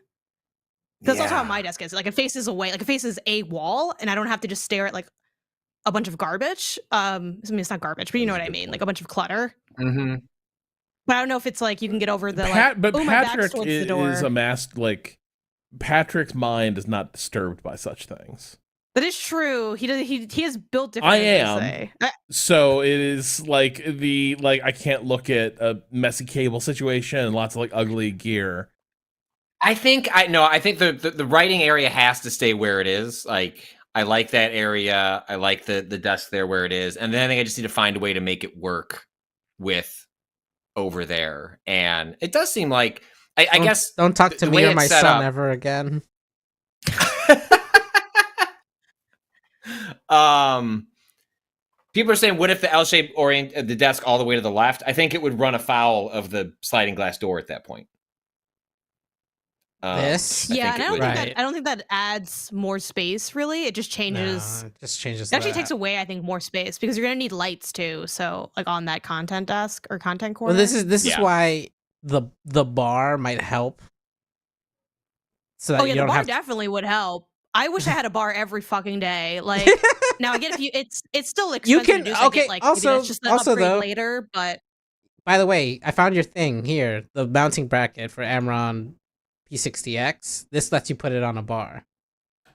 That's also how my desk is. Like it faces away, like it faces a wall, and I don't have to just stare at like a bunch of garbage. I mean, it's not garbage, but you know what I mean, like a bunch of clutter. But I don't know if it's like you can get over the but Patrick is amassed like Patrick's mind is not disturbed by such things. That is true. He is built differently. I am. So it is like I can't look at a messy cable situation and lots of like ugly gear. I think the writing area has to stay where it is. Like I like that area. I like the desk there where it is. And then I think I just need to find a way to make it work with over there. And it does seem like I guess don't talk to me or my son ever again. People are saying, what if the L-shape orient the desk all the way to the left? I think it would run afoul of the sliding glass door at that point. I don't think that adds more space. Really, it just changes. It just changes. It actually takes away, I think, more space because you're gonna need lights too. So, like on that content desk or content corner. Well, this is why the bar might help. So that the bar definitely would help. I wish I had a bar every fucking day. Like now, I get it's still expensive. You can to do, so okay. I get, like, also, maybe that's just the upgrade though, later, but By the way, I found your thing here, the mounting bracket for Amron P60X. This lets you put it on a bar.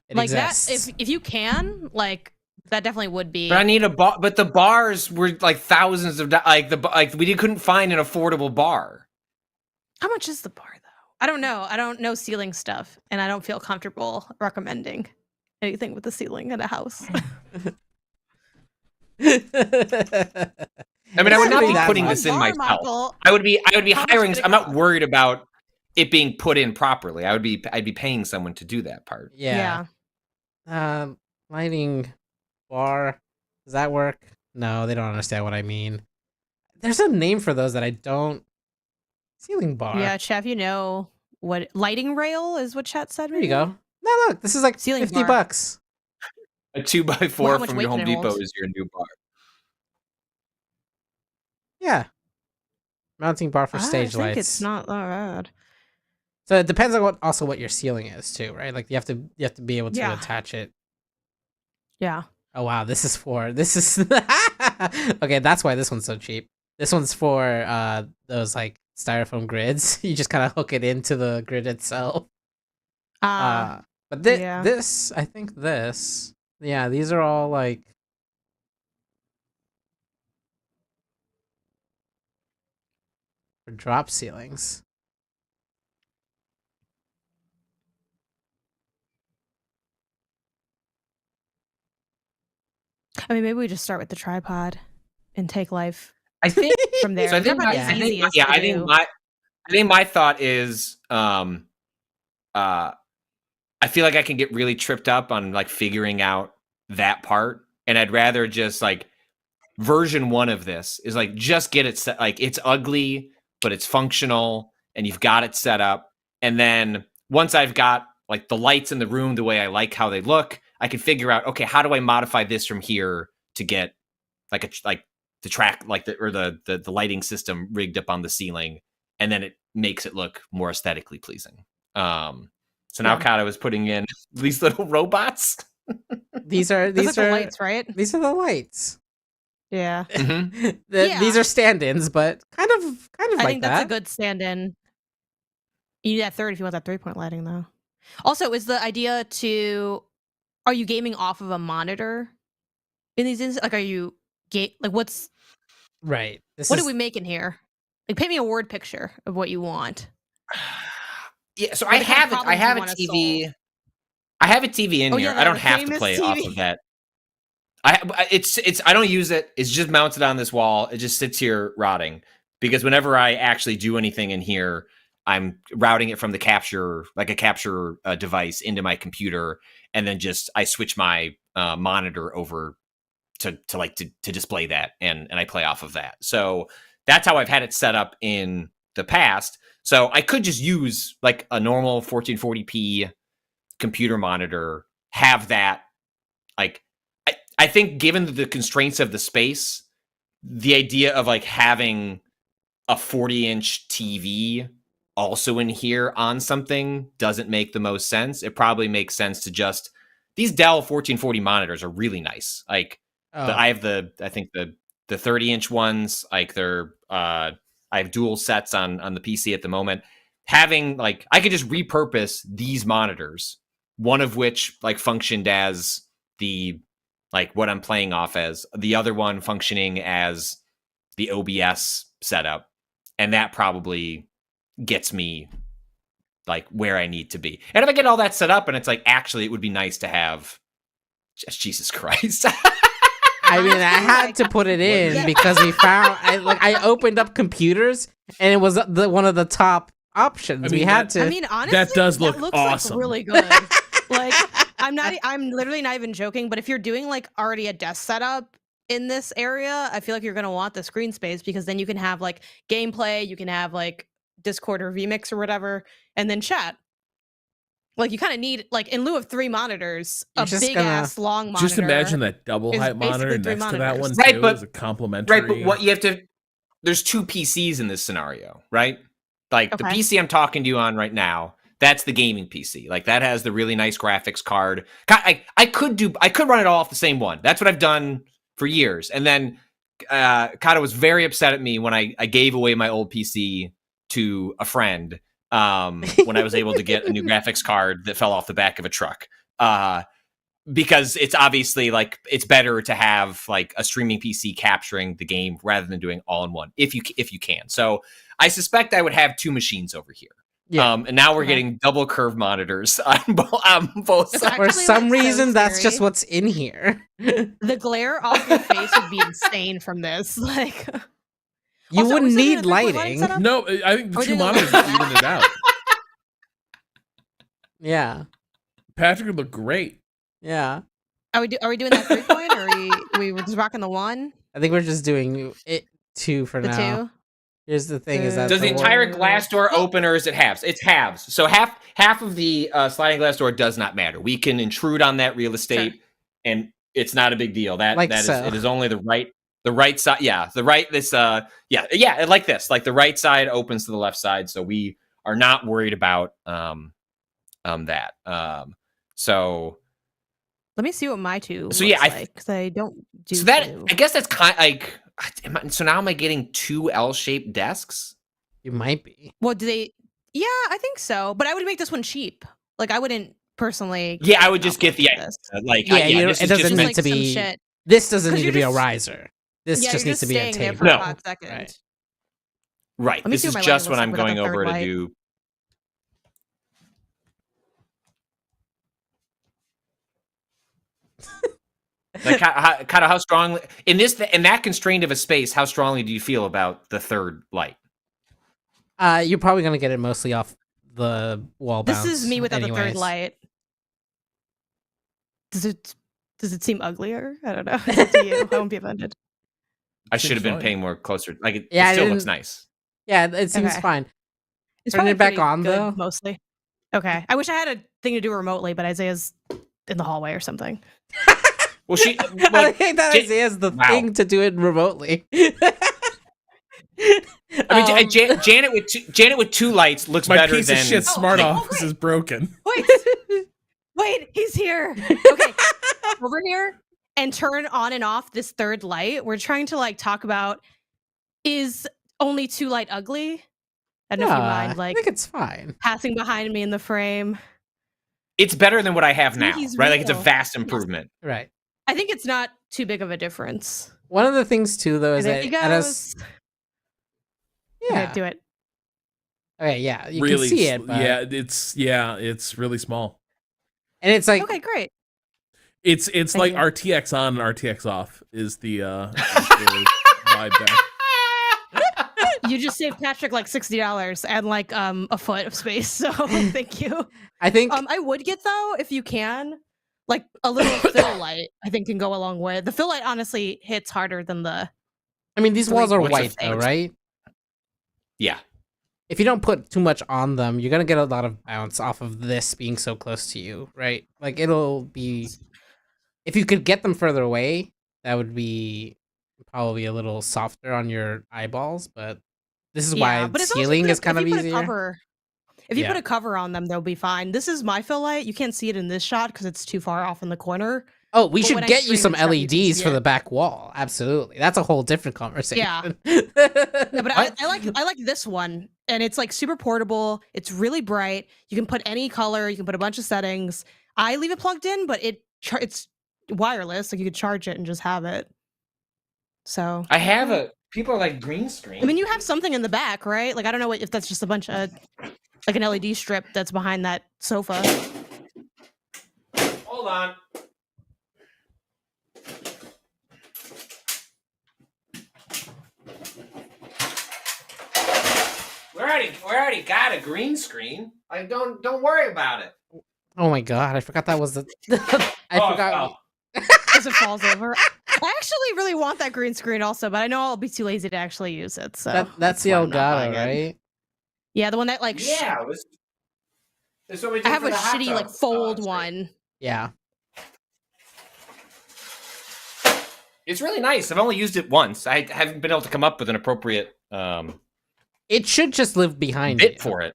It like exists. that, if you can, like that definitely would be. But I need a bar. But the bars were like thousands of we couldn't find an affordable bar. How much is the bar though? I don't know. I don't know ceiling stuff, and I don't feel comfortable recommending anything with the ceiling in a house. I mean, I would not be That putting much. this in Bar, myself. Michael. I would be How much hiring. would it I'm not cost? worried about it being put in properly. I'd be paying someone to do that part. Yeah. Lighting bar. Does that work? No, they don't understand what I mean. There's a name for those that I don't. Ceiling bar. Yeah, chef, you know what lighting rail is what chat said. There you maybe? go. No, look, this is like Ceiling $50. bar. A 2x4 Well, how much from weight your Home can it Depot hold? is your new bar. Yeah. Mounting bar for stage I think lights. it's not that bad. So it depends on what your ceiling is too, right? Like you have to be able to Yeah. attach it. Yeah. Oh wow, this is okay, that's why this one's so cheap. This one's for those like styrofoam grids. You just kind of hook it into the grid itself. But yeah. this, I think this, yeah, these are all like for drop ceilings. I mean, maybe we just start with the tripod and take life I think from there. So I think, Tripod my, is I think, easiest yeah, to I think do. my thought is, I feel like I can get really tripped up on like figuring out that part, and I'd rather just like version 1 of this is like just get it set. Like it's ugly, but it's functional, and you've got it set up. And then once I've got like the lights in the room the way I like how they look, I can figure out, okay, how do I modify this from here to get like the track like the lighting system rigged up on the ceiling, and then it makes it look more aesthetically pleasing. So now Yeah. Kato is putting in these little robots. These are Those are the lights, right? These are the lights. Yeah. Mhm. Yeah. These are stand-ins, but kind of I like think that's that. a good stand-in. You need that third if you want that 3-point lighting, though. Also, is the idea to... Are you gaming off of a monitor in these instances? Like, are you... Like, what's... Right. What are we making here? Like, paint me a word picture of what you want. Yeah, so What I the kind of have it. I problems you have a wanna TV. solve. I have a TV in Oh, here. yeah, I don't the have to famous play off TV. of that. It's I don't use it. It's just mounted on this wall. It just sits here rotting because whenever I actually do anything in here, I'm routing it from the capture device into my computer, and then just I switch my monitor over to display that, and I play off of that. So that's how I've had it set up in the past. So I could just use like a normal 1440p computer monitor, have that like I think given the constraints of the space, the idea of like having a 40-inch TV also in here on something doesn't make the most sense. It probably makes sense to just these Dell 1440 monitors are really nice. Like I have the 30-inch ones, like they're I have dual sets on the PC at the moment. Having like I could just repurpose these monitors, one of which like functioned as the like what I'm playing off as, the other one functioning as the OBS setup, and that probably gets me like where I need to be. And if I get all that set up and it's like actually it would be nice to have just Jesus Christ. I mean, I had to put it in because we found I opened up computers and it was one of the top options. I mean, we had to. I mean, honestly, that does look looks awesome. Like really good. Like, I'm literally not even joking. But if you're doing like already a desk setup in this area, I feel like you're gonna want the screen space because then you can have like gameplay, you can have like Discord or vMix or whatever, and then chat. Like you kind of need like in lieu of 3 monitors, You're a just big gonna- ass long monitor. Just imagine that double is height monitor basically 3 next to that one monitors. Right, too but- as a complimentary. Right, but what you have to there's 2 PCs in this scenario, right? Like the Okay. PC I'm talking to you on right now, that's the gaming PC. Like that has the really nice graphics card. I could run it all off the same one. That's what I've done for years. And then Kata was very upset at me when I gave away my old PC to a friend when I was able to get a new graphics card that fell off the back of a truck. Because it's obviously like it's better to have like a streaming PC capturing the game rather than doing all in one if you can. So I suspect I would have two machines over here. Yeah. And now we're getting double curve monitors on both That's sides. For actually, some like, so reason, that's scary. just what's in here. The glare off your face would be insane from this. Like, You Also, are we wouldn't still doing need a three-point lighting lighting. setup? No, I think the Are we two doing a monitors little- even it out. Yeah, Patrick would look great. yeah. are we doing that 3-point, or are we just rocking the 1, I think we're just doing it 2 for the now. 2? Here's the thing: is that Does the entire glass door open or is it halves? It's halves. So half of the sliding glass door does not matter. We can intrude on that real estate, and it's not a big deal. Like That is so. it is only the right side. Yeah, the right this like this. Like the right side opens to the left side, so we are not worried about that. So Let me see what my 2 So, looks yeah, like, because I don't do so that 2. I guess that's kind of like. So now am I getting two L-shaped desks? You might be. Well, do they? Yeah, I think so. But I would make this one cheap. Like, I wouldn't personally. Yeah, I would just get the this. like. Yeah, you know, this it is doesn't just need meant- to some be- shit. This doesn't 'Cause need to you're be a just- riser. This Yeah, just you're needs to be a staying there table. for No. a hot second. Right. Right. Let me This see is what my just lighting when looks I'm like going without the over third to light. do. Like, how strongly in that constraint of a space? How strongly do you feel about the third light? You're probably gonna get it mostly off the wall This bounce. is me without the third anyways. light. Does it seem uglier? I don't know. It's up to you. I won't be offended. I should have been fine. paying more closer. Like it Yeah, I still looks didn't- nice. Yeah, it seems Okay. fine. It's Turn probably it back pretty on, good, though? mostly. Okay. I wish I had a thing to do remotely, but Isaiah's in the hallway or something. Well, she. I Well, think that Ja- Isaiah's the Wow. thing to do it remotely. I mean, Janet with two lights looks My better piece than. of shit smart oh, office is broken. Wait, he's here. Okay, over here and turn on and off this third light. We're trying to like talk about, is only 2 light ugly? I don't know if you mind I like think it's fine. passing behind me in the frame. It's better than what I have See, now, he's right? Like it's a real. vast improvement. Right. I think it's not too big of a difference. One of the things too, though, is There that he at a goes. yeah. Okay, do it. Okay, yeah, you really, can see it, but... it's really small. and it's like Okay, great. It's Thank like you. RTX on and RTX off is the vibe there. You just saved Patrick like $60 and like a foot of space. So thank you. I think I would get though, if you can, like a little fill light. I think can go a long way. The fill light honestly hits harder than the. I mean these walls are What's white a- though, right? Yeah. If you don't put too much on them, you're gonna get a lot of bounce off of this being so close to you, right? Like it'll be if you could get them further away, that would be probably a little softer on your eyeballs, but this is why but it's also ceiling good is kind if of you put a easier. cover. If you Yeah. put a cover on them, they'll be fine. This is my fill light. You can't see it in this shot because it's too far off in the corner. Oh, we But should when I get you stream some and stuff, you can LEDs see for it. the back wall. Absolutely. That's a whole different conversation. Yeah, but I like this one, and it's like super portable. It's really bright. You can put any color. You can put a bunch of settings. I leave it plugged in, but it's wireless, like you could charge it and just have it. So I have a. People are like green screen. I mean, you have something in the back, right? Like I don't know if that's just a bunch of like an LED strip that's behind that sofa. Hold on. We already got a green screen. Like don't worry about it. Oh my god, I forgot that was the I Oh, forgot. oh. As it falls over. I actually really want that green screen also, but I know I'll be too lazy to actually use it. So That's the why I'm not Elgato, buying it. right? yeah, the one that like Yeah, this is what we did I have for a the hot shitty tub, like fold screen. one. Yeah. It's really nice. I've only used it once. I haven't been able to come up with an appropriate It should just live behind you. bit for it.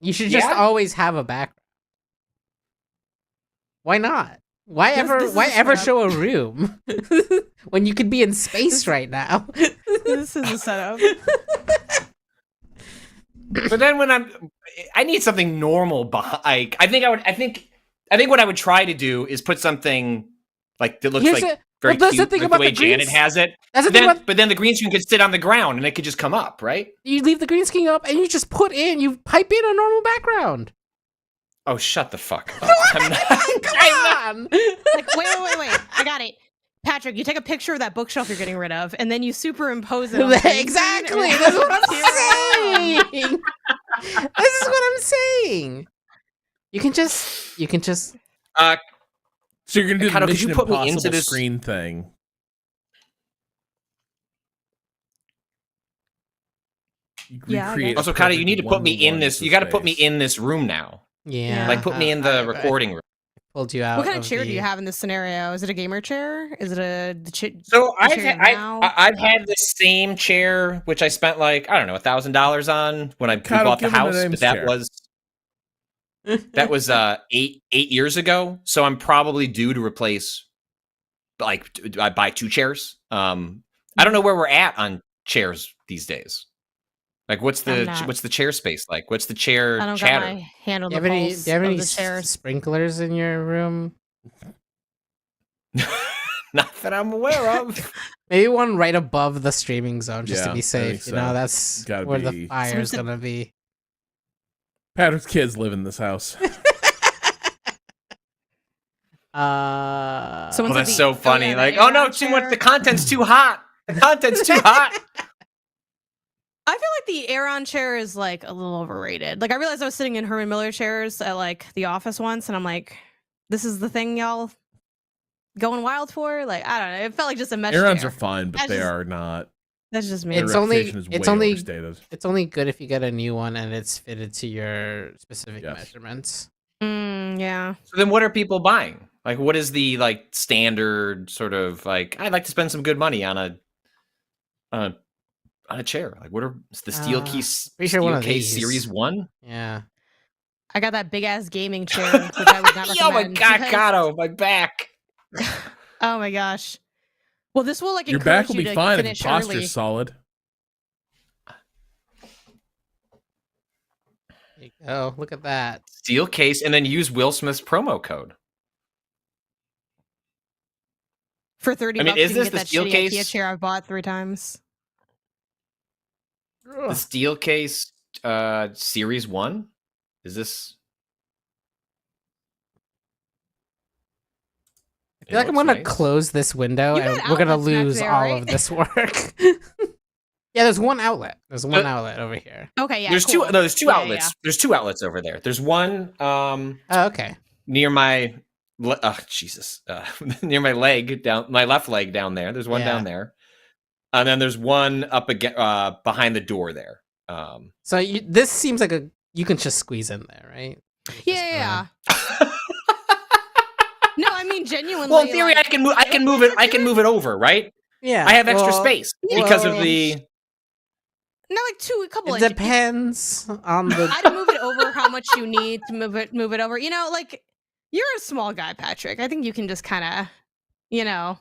You should just Yeah? always have a background. Why not? Why This is why a ever setup. show a room when you could be in space right now? This is a setup. But then when I need something normal. Like I think what I would try to do is put something like that looks Here's like a- very well, that's the cute, thing like about the way the green Janet has it. That's the But thing then, about but then the green screen could sit on the ground and it could just come up, right? you leave the green screen up and you just you pipe in a normal background. Oh, shut the fuck up! I'm not. Come on. Like, wait. I got it. Patrick, you take a picture of that bookshelf you're getting rid of, and then you superimpose it on the green screen, Exactly. and That's what I'm it's saying. This is what I'm saying. You can just So you're gonna do the Kato, could Mission you put me Impossible into this- screen thing. You Yeah, I recreate guess. Also, a Kato, you perfect need to put me in one-to-one this. to You got to put me space. in this room now. yeah. Like, put me in the recording room. Pulled you out. What kind of of chair the... do you have in this scenario? Is it a gamer chair? Is it So the chair now? I've had the same chair, which I spent like I don't know $1,000 on when I Kato, bought the give him an house, Ames but that chair. was 8 years ago. So I'm probably due to replace, like, I buy 2 chairs. I don't know where we're at on chairs these days. Like, what's I'm not. the chair space like? What's the chair I don't chatter? got my hand on Do you the have any, pulse do you have of any the chairs. sprinklers in your room? Not that I'm aware of. Maybe one right above the streaming zone, just Yeah, to I be safe. think You know, so. that's Gotta where be- the fire's Something- gonna be. Patrick's kids live in this house. Uh, Someone Oh, said that's the- so funny. yeah, the Like, oh no, Aeron too much. chair. The content's too hot. The content's too hot. I feel like the Aeron chair is like a little overrated. Like I realized I was sitting in Herman Miller chairs at like the office once, and I'm like, this is the thing y'all going wild for? Like I don't know. It felt like just a mesh Aerons chair. are fine, but That's they just- are not. That's just me. Their It's only- reputation is it's way only- overstated. it's only good if you get a new one and it's fitted to your specific Yes. measurements. Yeah. So then, what are people buying? Like, what is the like standard sort of like? I'd like to spend some good money on a chair. Like, what are the steel case? pretty sure one Steel of case these. Series 1. Yeah. I got that big ass gaming chair, which I would not recommend. Oh my god, because- Kato, my back. Oh my gosh. Well, this will like Your encourage back will you be to fine if finish your posture's early. solid. There you go. Look at that. Steel case, and then use Will Smith's promo code. For 30 I mean, bucks, is you can this get the that steel shitty case? IKEA chair I've bought 3 times. The steel case Series 1? Is this? I feel like I'm gonna close this window You and got we're gonna outlets back lose there, all right? of this work. Yeah, there's one outlet. There's one outlet over here. Okay, yeah. There's cool. two. No, there's 2 Yeah, outlets. yeah. There's 2 outlets over there. There's one Oh, okay. near my Jesus, near my leg down, my left leg down there. There's one Yeah. down there, and then there's one up again behind the door there. So this seems like you can just squeeze in there, right? Yeah. No, I mean genuinely. Well, in theory, like, I can move. I can move it. I can move it over. Right. Yeah. I have extra well, space because of well, the. not like a couple It inches. depends on the. I'd move it over how much you need to move it over. You know, like you're a small guy, Patrick. I think you can just kind of, you know,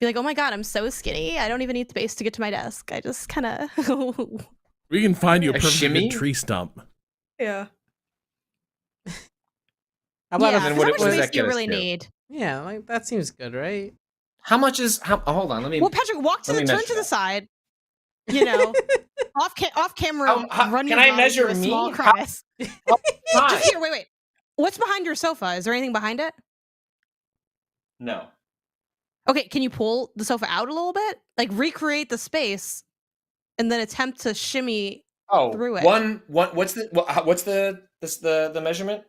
be like, oh my god, I'm so skinny. I don't even need space to get to my desk. I just kind of. We can find you a A perfectly shimmy? good tree stump. Yeah. How about Yeah. then a, what- How what much does space that do you get us really to? need? yeah, like that seems good, right? How much is? Hold on. Let me. Well, Patrick, walk to Let me turn measure to the that. side. You know, off camera, How- run can your I body measure through a me? small How- crevice. Hi. Just here, wait. What's behind your sofa? Is there anything behind it? No. Okay, can you pull the sofa out a little bit? Like recreate the space, and then attempt to shimmy. Oh, Through it. one. What's the measurement?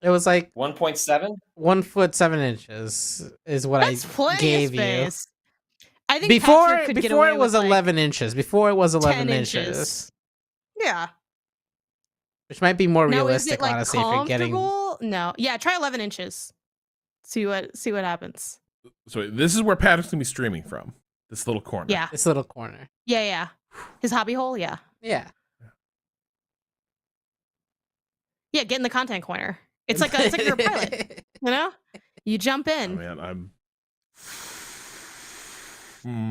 It was like 1.7. 1 foot 7 inches is what That's I plenty gave of you. space. I think Before Patrick could get before away it was with, like, 11 inches. Before it was 11 10 inches. Yeah. Which might be more Now, is realistic, it like honestly, if you're getting. comfortable? No. Yeah, try 11 inches. See what happens. So this is where Patrick's gonna be streaming from. This little corner. Yeah. This little corner. Yeah. His hobby hole. Yeah. Yeah. Yeah. Get in the content corner. It's like you're a pilot. You know. You jump Oh, in. man, I'm.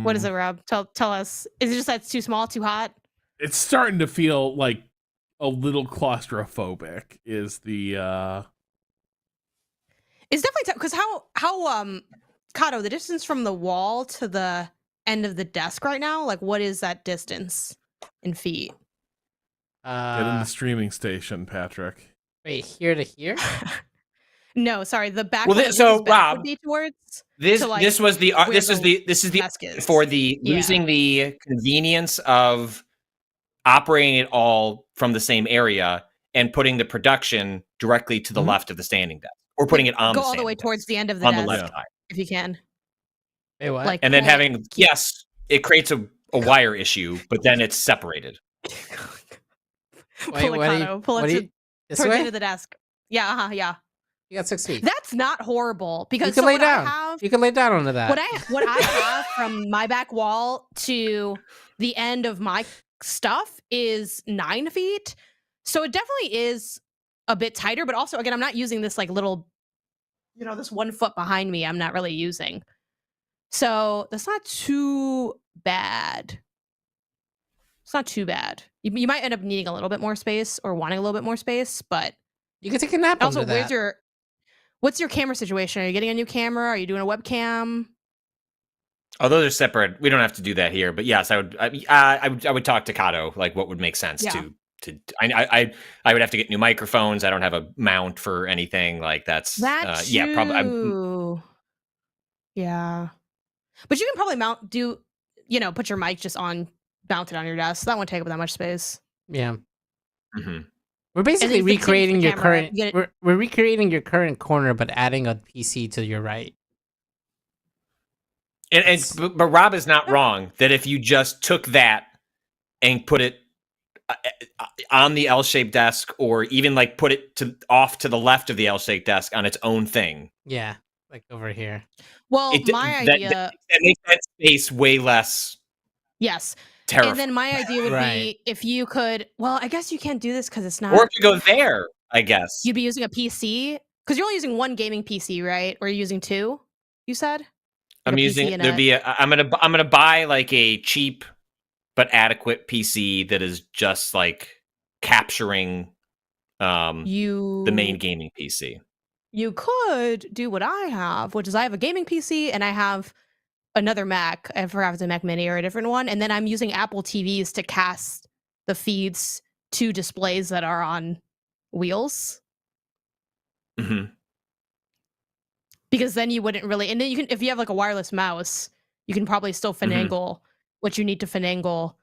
What is it, Rob? Tell us. Is it just that it's too small, too hot? It's starting to feel like a little claustrophobic. Is the It's definitely because how Kato, the distance from the wall to the end of the desk right now, like what is that distance in feet? get in the streaming station, Patrick? Wait, here to here? No, sorry, the back. Well, where so, his back would Rob, be towards This to, like, this was the where this is the the desk is. for the Yeah. losing the convenience of operating it all from the same area and putting the production directly to the left of the standing desk, or putting it on Go the all the way standing towards desk, the end of the on the desk left Yeah. side, if you can. Wait, what? Like, and then pull it- having yes, it creates a wire issue, but then it's separated. Wait, pull it, what do you- Kato. Pull what it do to, you- this towards the way? end of the desk. Yeah, yeah. You got 6 feet. That's not horrible because You can so lay what I down. have You can lay down onto that. what I have from my back wall to the end of my stuff is 9 feet. So it definitely is a bit tighter, but also again, I'm not using this like little, this 1 foot behind me. I'm not really using. So that's not too bad. It's not too bad. You might end up needing a little bit more space or wanting a little bit more space, but You can take a nap also, under that. what's your camera situation? Are you getting a new camera? Are you doing a webcam? Although they're separate, we don't have to do that here. But yes, I would talk to Kato, like what would make sense Yeah. I would have to get new microphones. I don't have a mount for anything like that's That yeah, probably too. Yeah. But you can probably put your mic just mounted on your desk. That won't take up that much space. Yeah. Mhm. We're basically you fix the recreating your camera, current. get it- We're recreating your current corner, but adding a PC to your right. But Rob is not wrong that if you just took that and put it on the L-shaped desk, or even like put it off to the left of the L-shaped desk on its own thing, Yeah, like over here. Well, my idea, that makes that space way less yes. terrifying. And then my idea would Right. be if you could, well, I guess you can't do this because it's not. Or if you go there, I guess. You'd be using a PC because you're only using one gaming PC, right? Or are you using two? You said. Like I'm a PC using and I'm gonna buy like a cheap but adequate PC that is just like capturing the main gaming PC. You could do what I have, which is I have a gaming PC and I have another Mac. I forgot if it's a Mac Mini or a different one, and then I'm using Apple TVs to cast the feeds to displays that are on wheels. Mm-hmm. Because then you wouldn't really, and then you can, if you have like a wireless mouse, you can probably still finagle what you need to finagle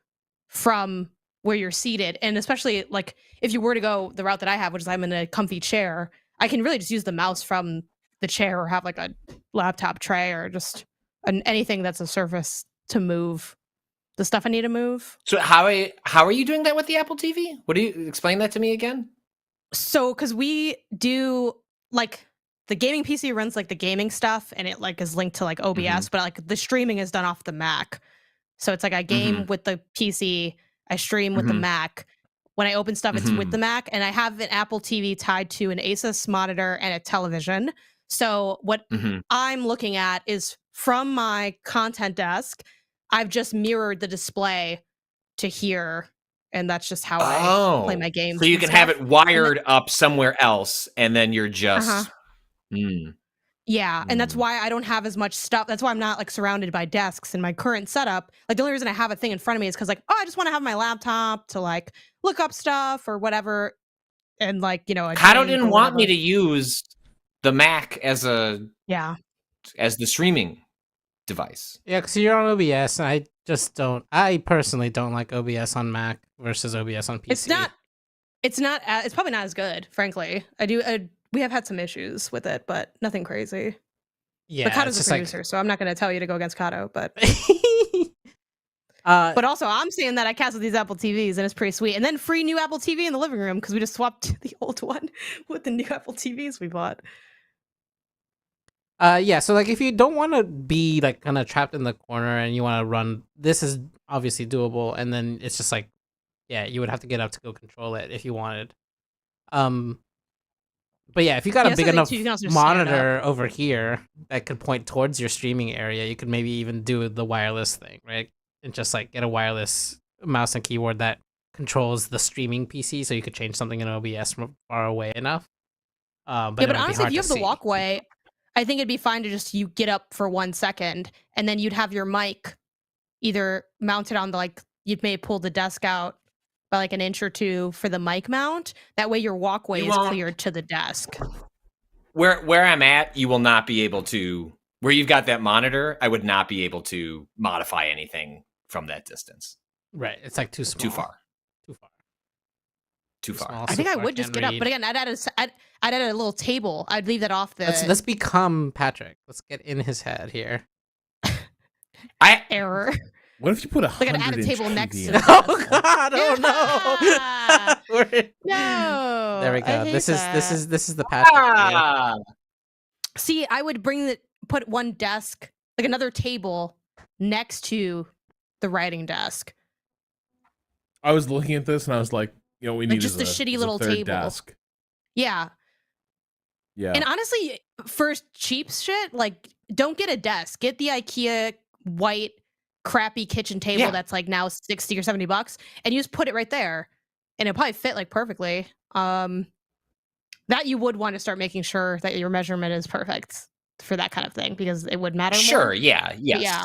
from where you're seated. And especially like if you were to go the route that I have, which is I'm in a comfy chair, I can really just use the mouse from the chair or have like a laptop tray or just anything that's a surface to move the stuff I need to move. So how are you doing that with the Apple TV? What do you explain that to me again? So because we do like the gaming PC runs like the gaming stuff and it like is linked to like OBS, but like the streaming is done off the Mac. So it's like I game with the PC, I stream with the Mac. When I open stuff, it's with the Mac, and I have an Apple TV tied to an Asus monitor and a television. So what I'm looking at is from my content desk, I've just mirrored the display to here, and that's just how I play my games. So you and can stuff. have it wired up somewhere else, and then you're just Yeah, and that's why I don't have as much stuff. That's why I'm not like surrounded by desks in my current setup. Like the only reason I have a thing in front of me is because like, oh, I just want to have my laptop to like look up stuff or whatever. And like, a Kato drink didn't or want me whatever. to use the Mac as the streaming device. Yeah, because you're on OBS, and I just don't. I personally don't like OBS on Mac versus OBS on PC. It's probably not as good, frankly. We have had some issues with it, but nothing crazy. Yeah, But Kato's it's a just producer, so I'm not going to tell you to go against Kato. But like. but also, I'm seeing that I cast with these Apple TVs, and it's pretty sweet. And then free new Apple TV in the living room because we just swapped the old one with the new Apple TVs we bought. Yeah, so like if you don't want to be like kind of trapped in the corner and you want to run, this is obviously doable. And then it's just like, yeah, you would have to get up to go control it if you wanted. But yeah, if you got Yeah, a big that's the thing, enough too, you can also just stand monitor over here that could point towards your streaming area, you could maybe even do the wireless thing, right? And just like get a wireless mouse and keyboard that controls the streaming PC, so you could change something in OBS from far away enough. But Yeah, it but might be honestly, if hard you to have the see. walkway, I think it'd be fine to just you get up for 1 second, and then you'd have your mic either mounted on the you'd may pull the desk out by like an inch or two for the mic mount. That way, your walkway You is won't- cleared to the desk. Where I'm at, you will not be able to. Where you've got that monitor, I would not be able to modify anything from that distance. Right, it's like too small. Too far. Too far. Too far. small, I think so I far would just can't get up, read. but again, I'd add a little table. I'd leave that off the Let's become Patrick. Let's get in his head here. error. What if you put a Like an added 100-inch table TV next in to it? Oh God! Oh Yeah. no! We're- No, there we I go. hate This that. is the Patrick. video. Ah! See, I would put one desk, like another table, next to the writing desk. I was looking at this and I was like, you know, what we Like need just is the shitty is little third table. desk. Yeah. Yeah. And honestly, for cheap shit, like don't get a desk. Get the IKEA white crappy kitchen table Yeah. that's like now 60 or $70 and you just put it right there and it'll probably fit like perfectly. That you would want to start making sure that your measurement is perfect for that kind of thing because it would matter Sure. more. Yeah. But Yes. yeah.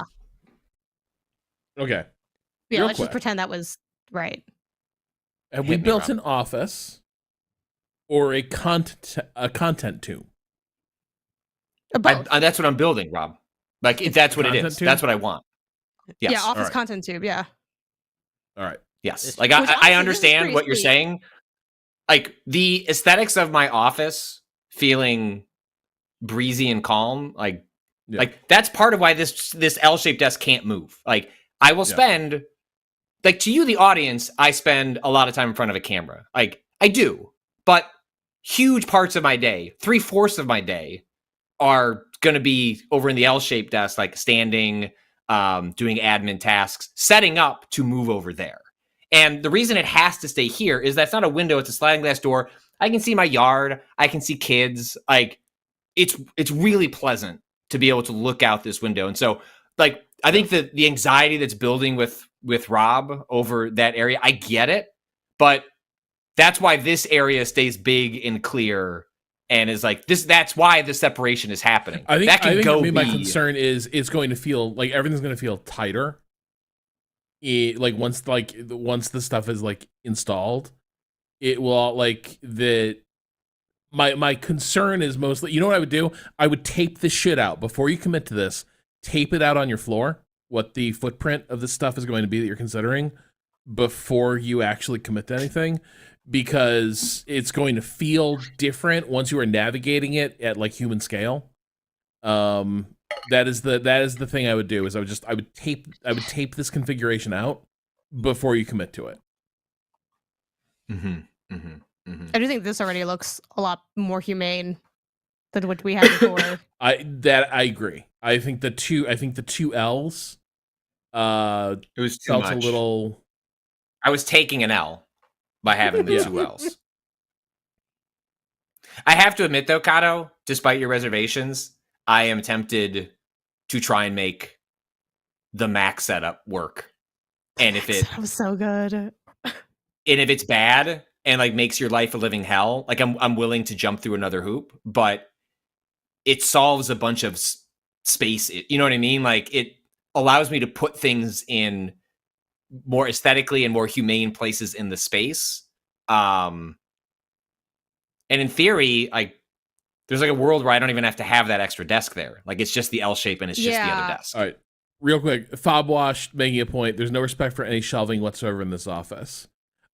Okay. Yeah, Real let's quick. just pretend that was right. Have Hit we me, built Rob. an office or a content tomb? Both. That's what I'm building, Rob. Like that's what it Content is. tube? That's what I want. Yes. Yeah, office alright. content tube, yeah. All right. Yes. Like Which, honestly, I this is understand pretty what you're sweet. saying. Like the aesthetics of my office feeling breezy and calm, Yeah. like that's part of why this L-shaped desk can't move. Like I will Yeah. spend like to you the audience, I spend a lot of time in front of a camera. Like I do. But huge parts of my day, 3/4 of my day are going to be over in the L-shaped desk, like standing, doing admin tasks, setting up to move over there. And the reason it has to stay here is that's not a window; it's a sliding glass door. I can see my yard. I can see kids. Like it's really pleasant to be able to look out this window. And so, like I think that the anxiety that's building with Rob over that area, I get it, but that's why this area stays big and clear. And is like this. That's why the separation is happening. I think, that can go. my concern is it's going to feel like everything's going to feel tighter. Once the stuff is like installed, it will like the. My concern is mostly, you know what I would do? I would tape this shit out before you commit to this. Tape it out on your floor. What the footprint of this stuff is going to be that you're considering before you actually commit to anything. Because it's going to feel different once you are navigating it at like human scale. That is the thing I would do is I would tape this configuration out before you commit to it. I do think this already looks a lot more humane than what we had before. I agree. I think the two L's It was too felt much. a little. I was taking an L by having the Yeah. two L's. I have to admit, though, Kato, despite your reservations, I am tempted to try and make the Mac setup work. And if That was so good. it's bad and like makes your life a living hell, like I'm willing to jump through another hoop. But it solves a bunch of space. You know what I mean? Like it allows me to put things in more aesthetically and more humane places in the space. And in theory, like there's like a world where I don't even have to have that extra desk there. Like it's just the L shape and it's just the other Yeah. desk. All right, real quick, Fobwash making a point. There's no respect for any shelving whatsoever in this office.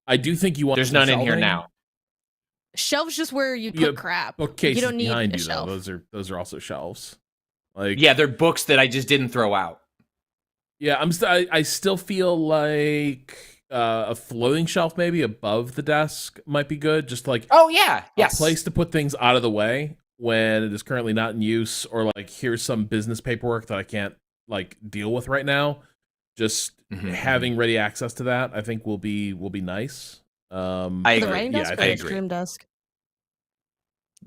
I do think you want. There's some none in here shelving. now. Shelves just where you put Yeah, crap. Bookcases You don't need behind a you shelf. though. Those are also shelves. Like Yeah, they're books that I just didn't throw out. yeah, I still feel like a floating shelf maybe above the desk might be good. Just like Oh yeah, yes. a place to put things out of the way when it is currently not in use, or like here's some business paperwork that I can't like deal with right now. Just Mhm, having ready access to that, I think will be nice. I The agree. writing yeah, desk I or think- the stream desk?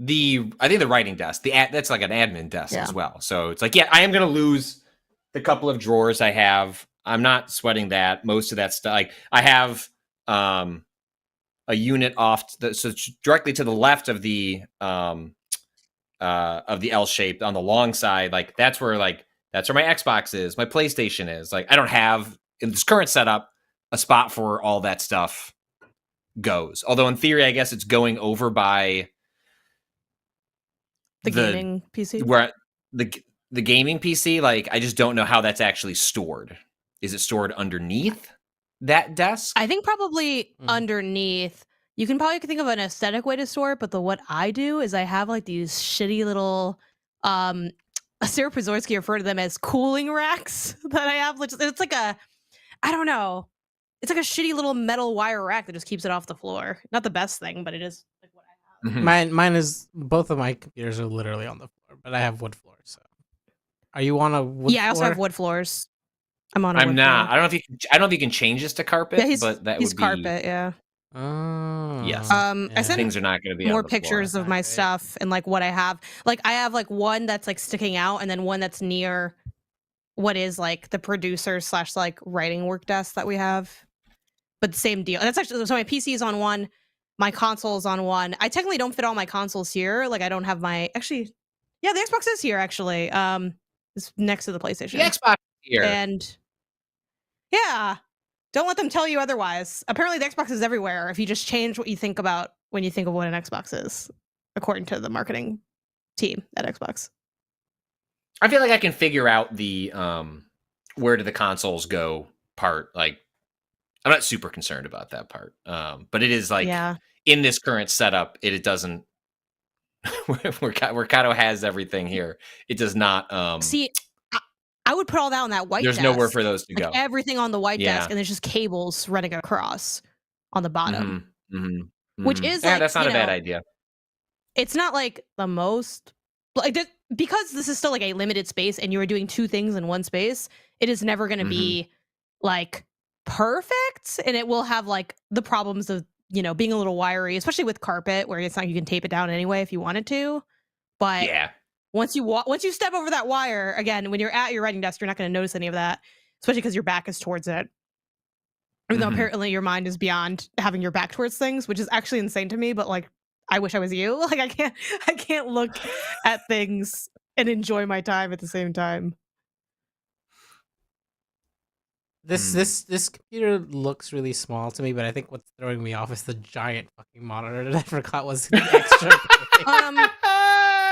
I think the writing desk, that's like an admin desk Yeah. as well. So it's like, yeah, I am going to lose the couple of drawers I have. I'm not sweating that. Most of that stuff, like I have a unit off, so directly to the left of the L shape on the long side. Like that's where my Xbox is, my PlayStation is. Like I don't have in this current setup a spot for all that stuff goes. Although in theory, I guess it's going over by The gaming PC. where the gaming PC. Like I just don't know how that's actually stored. Is it stored underneath that desk? I think probably underneath. You can probably think of an aesthetic way to store it, but what I do is I have like these shitty little Sarah Pazorski referred to them as cooling racks that I have. It's like I don't know. It's like a shitty little metal wire rack that just keeps it off the floor. Not the best thing, but it is like what I have. Mine is, both of my computers are literally on the floor, but I have wood floors. So, are you on a wood floor? I also have wood floors. I'm on. I'm not. I don't know if you can change this to carpet. Yeah, but that he's would be carpet. Yeah. Oh, yes. I sent Things are not going to be more on the pictures floor. of my Right. stuff and like what I have. Like I have like one that's like sticking out, and then one that's near what is like the producer / like writing work desk that we have. But the same deal. And that's actually, so my PC is on one, my console is on one. I technically don't fit all my consoles here. Like I don't have the Xbox is here actually. It's next to the PlayStation. The Xbox here. And yeah, don't let them tell you otherwise. Apparently the Xbox is everywhere if you just change what you think about when you think of what an Xbox is, according to the marketing team at Xbox. I feel like I can figure out the where do the consoles go part. Like I'm not super concerned about that part. But it is like in this current setup, it doesn't where Kato has everything here. It does not see. I would put all that on that white there's desk. nowhere for those to like go. Everything on the white desk, and there's just cables running across on the bottom. Which is like, that's not a bad idea. It's not like the most like because this is still like a limited space and you are doing two things in one space, it is never going to be like perfect, and it will have like the problems of being a little wiry, especially with carpet where it's not, you can tape it down anyway if you wanted to, but yeah, once you step over that wire again, when you're at your writing desk, you're not going to notice any of that, especially because your back is towards it. Even though apparently your mind is beyond having your back towards things, which is actually insane to me, but like I wish I was you. Like I can't look at things and enjoy my time at the same time. This computer looks really small to me, but I think what's throwing me off is the giant fucking monitor that I forgot was extra big.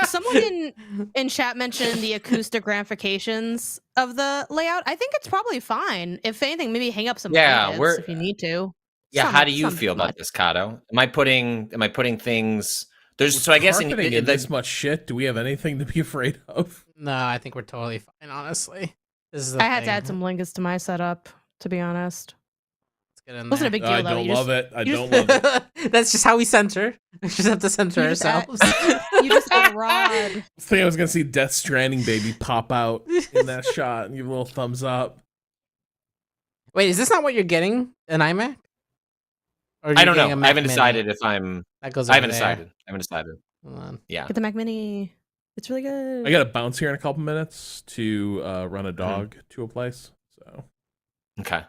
Someone in chat mentioned the acoustic ramifications of the layout. I think it's probably fine. If anything, maybe hang up some blankets if you need to. How do you feel about this, Kato? Am I putting things? So I guess in this much shit, do we have anything to be afraid of? No, I think we're totally fine. Honestly, I had to add some blankets to my setup, to be honest. It wasn't a big deal I though. don't love it. I don't love it. That's just how we center. We just have to center ourselves. You just add a rod. I think I was gonna see Death Stranding baby pop out in that shot and give a little thumbs up. Wait, is this not what you're getting? An iMac? Or I don't know. I haven't decided if I'm. That goes. I haven't decided. Hold on. Yeah. Get the Mac Mini. It's really good. I got to bounce here in a couple minutes to run a dog to a place. So. Okay.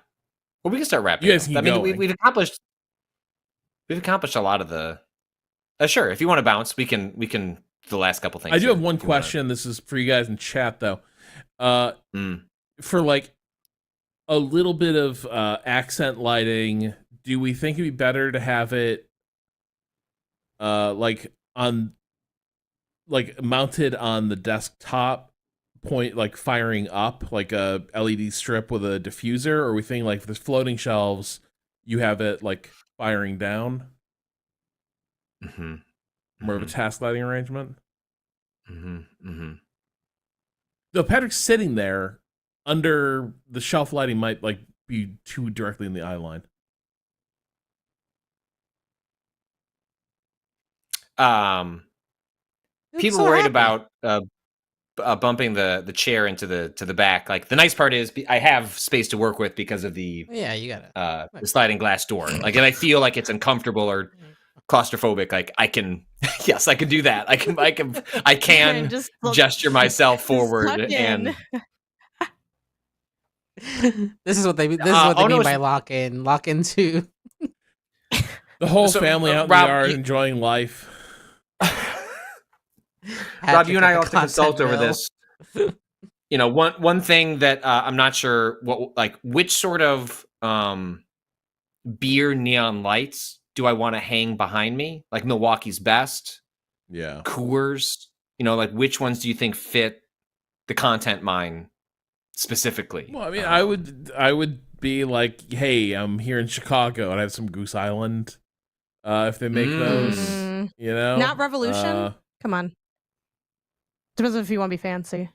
Well, we can start wrapping. You guys can go. We've accomplished a lot of the. Sure, if you want to bounce, we can. The last couple things. I do have one question. This is for you guys in chat, though. For like a little bit of accent lighting, do we think it'd be better to have it, like mounted on the desktop, point like firing up like a LED strip with a diffuser, or we think like for the floating shelves you have it like firing down? More of a task lighting arrangement. Though Patrick's sitting there under the shelf, lighting might like be too directly in the eye line. People worried about bumping the chair into the back. Like the nice part is I have space to work with because of the Yeah, you got it. the sliding glass door. Like, and I feel like it's uncomfortable or claustrophobic, like I can, yes, I can do that. I can Just gesture myself forward suck in. and This is what they mean no, by lock in. Lock into. The whole So, family out in Rob, the yard you- enjoying life. Rob, you and I Patrick will at have the to consult content over mill. this. One thing that I'm not sure which sort of beer neon lights do I want to hang behind me? Like Milwaukee's Best, Yeah. Coors, like which ones do you think fit the content mine specifically? Well, I mean, I would be like, hey, I'm here in Chicago and I have some Goose Island. If they make those, Mm. you know, Not Revolution. Come on. Depends on if you want to be fancy.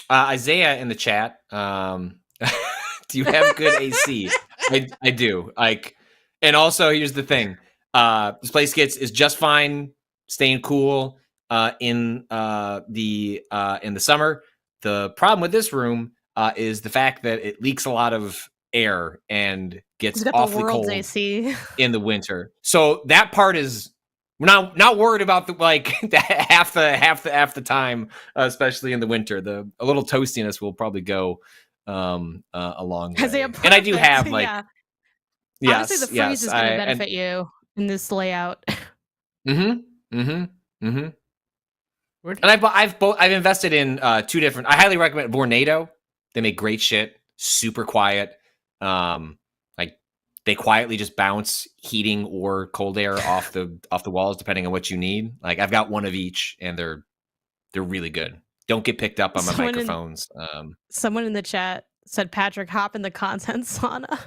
Isaiah in the chat. Do you have good AC? I do. And also here's the thing. Display skits is just fine, staying cool in the summer. The problem with this room is the fact that it leaks a lot of air and gets It's got the awfully world's cold AC. in the winter. So that part is we're not worried about the half the time, especially in the winter. A little toastiness will probably go a long way. Isaiah, And I do perfect. have Yeah. yes, Honestly, the freeze is going to and- benefit you in this layout. And Where do I've invested in two different. I highly recommend Vornado. They make great shit. Super quiet. Like they quietly just bounce heating or cold air off the walls depending on what you need. Like I've got one of each, and they're really good. Don't get picked up on my microphones. Someone in the chat said, Patrick, hop in the content sauna.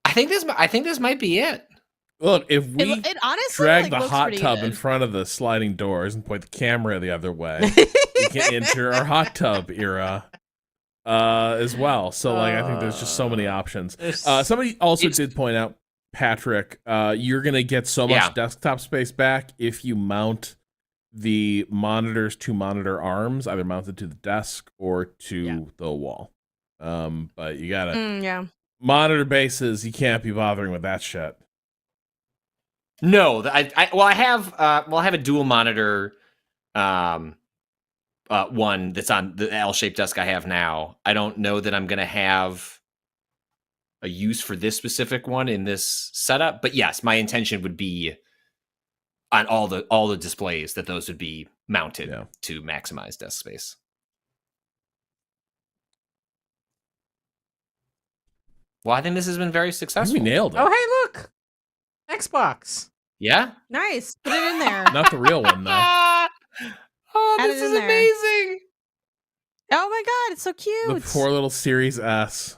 I think this might be it. Look, if we It honestly drag the looks hot pretty tub good. in front of the sliding doors and point the camera the other way, we can enter our hot tub era as well. So, like, I think there's just so many options. Somebody also did point out, Patrick, you're going to get so much desktop space back if you mount the monitors to monitor arms, either mounted to the desk or to the wall. But you got to monitor bases. You can't be bothering with that shit. No, I have a dual monitor one that's on the L-shaped desk I have now. I don't know that I'm going to have a use for this specific one in this setup, but yes, my intention would be on all the displays that those would be mounted to maximize desk space. Well, I think this has been very successful. We nailed it. Oh, hey, look! Xbox. Yeah? Nice. Put it in there. Not the real one, though. Oh, Add this it in is there. amazing. Oh my god, it's so cute. The poor little Series S.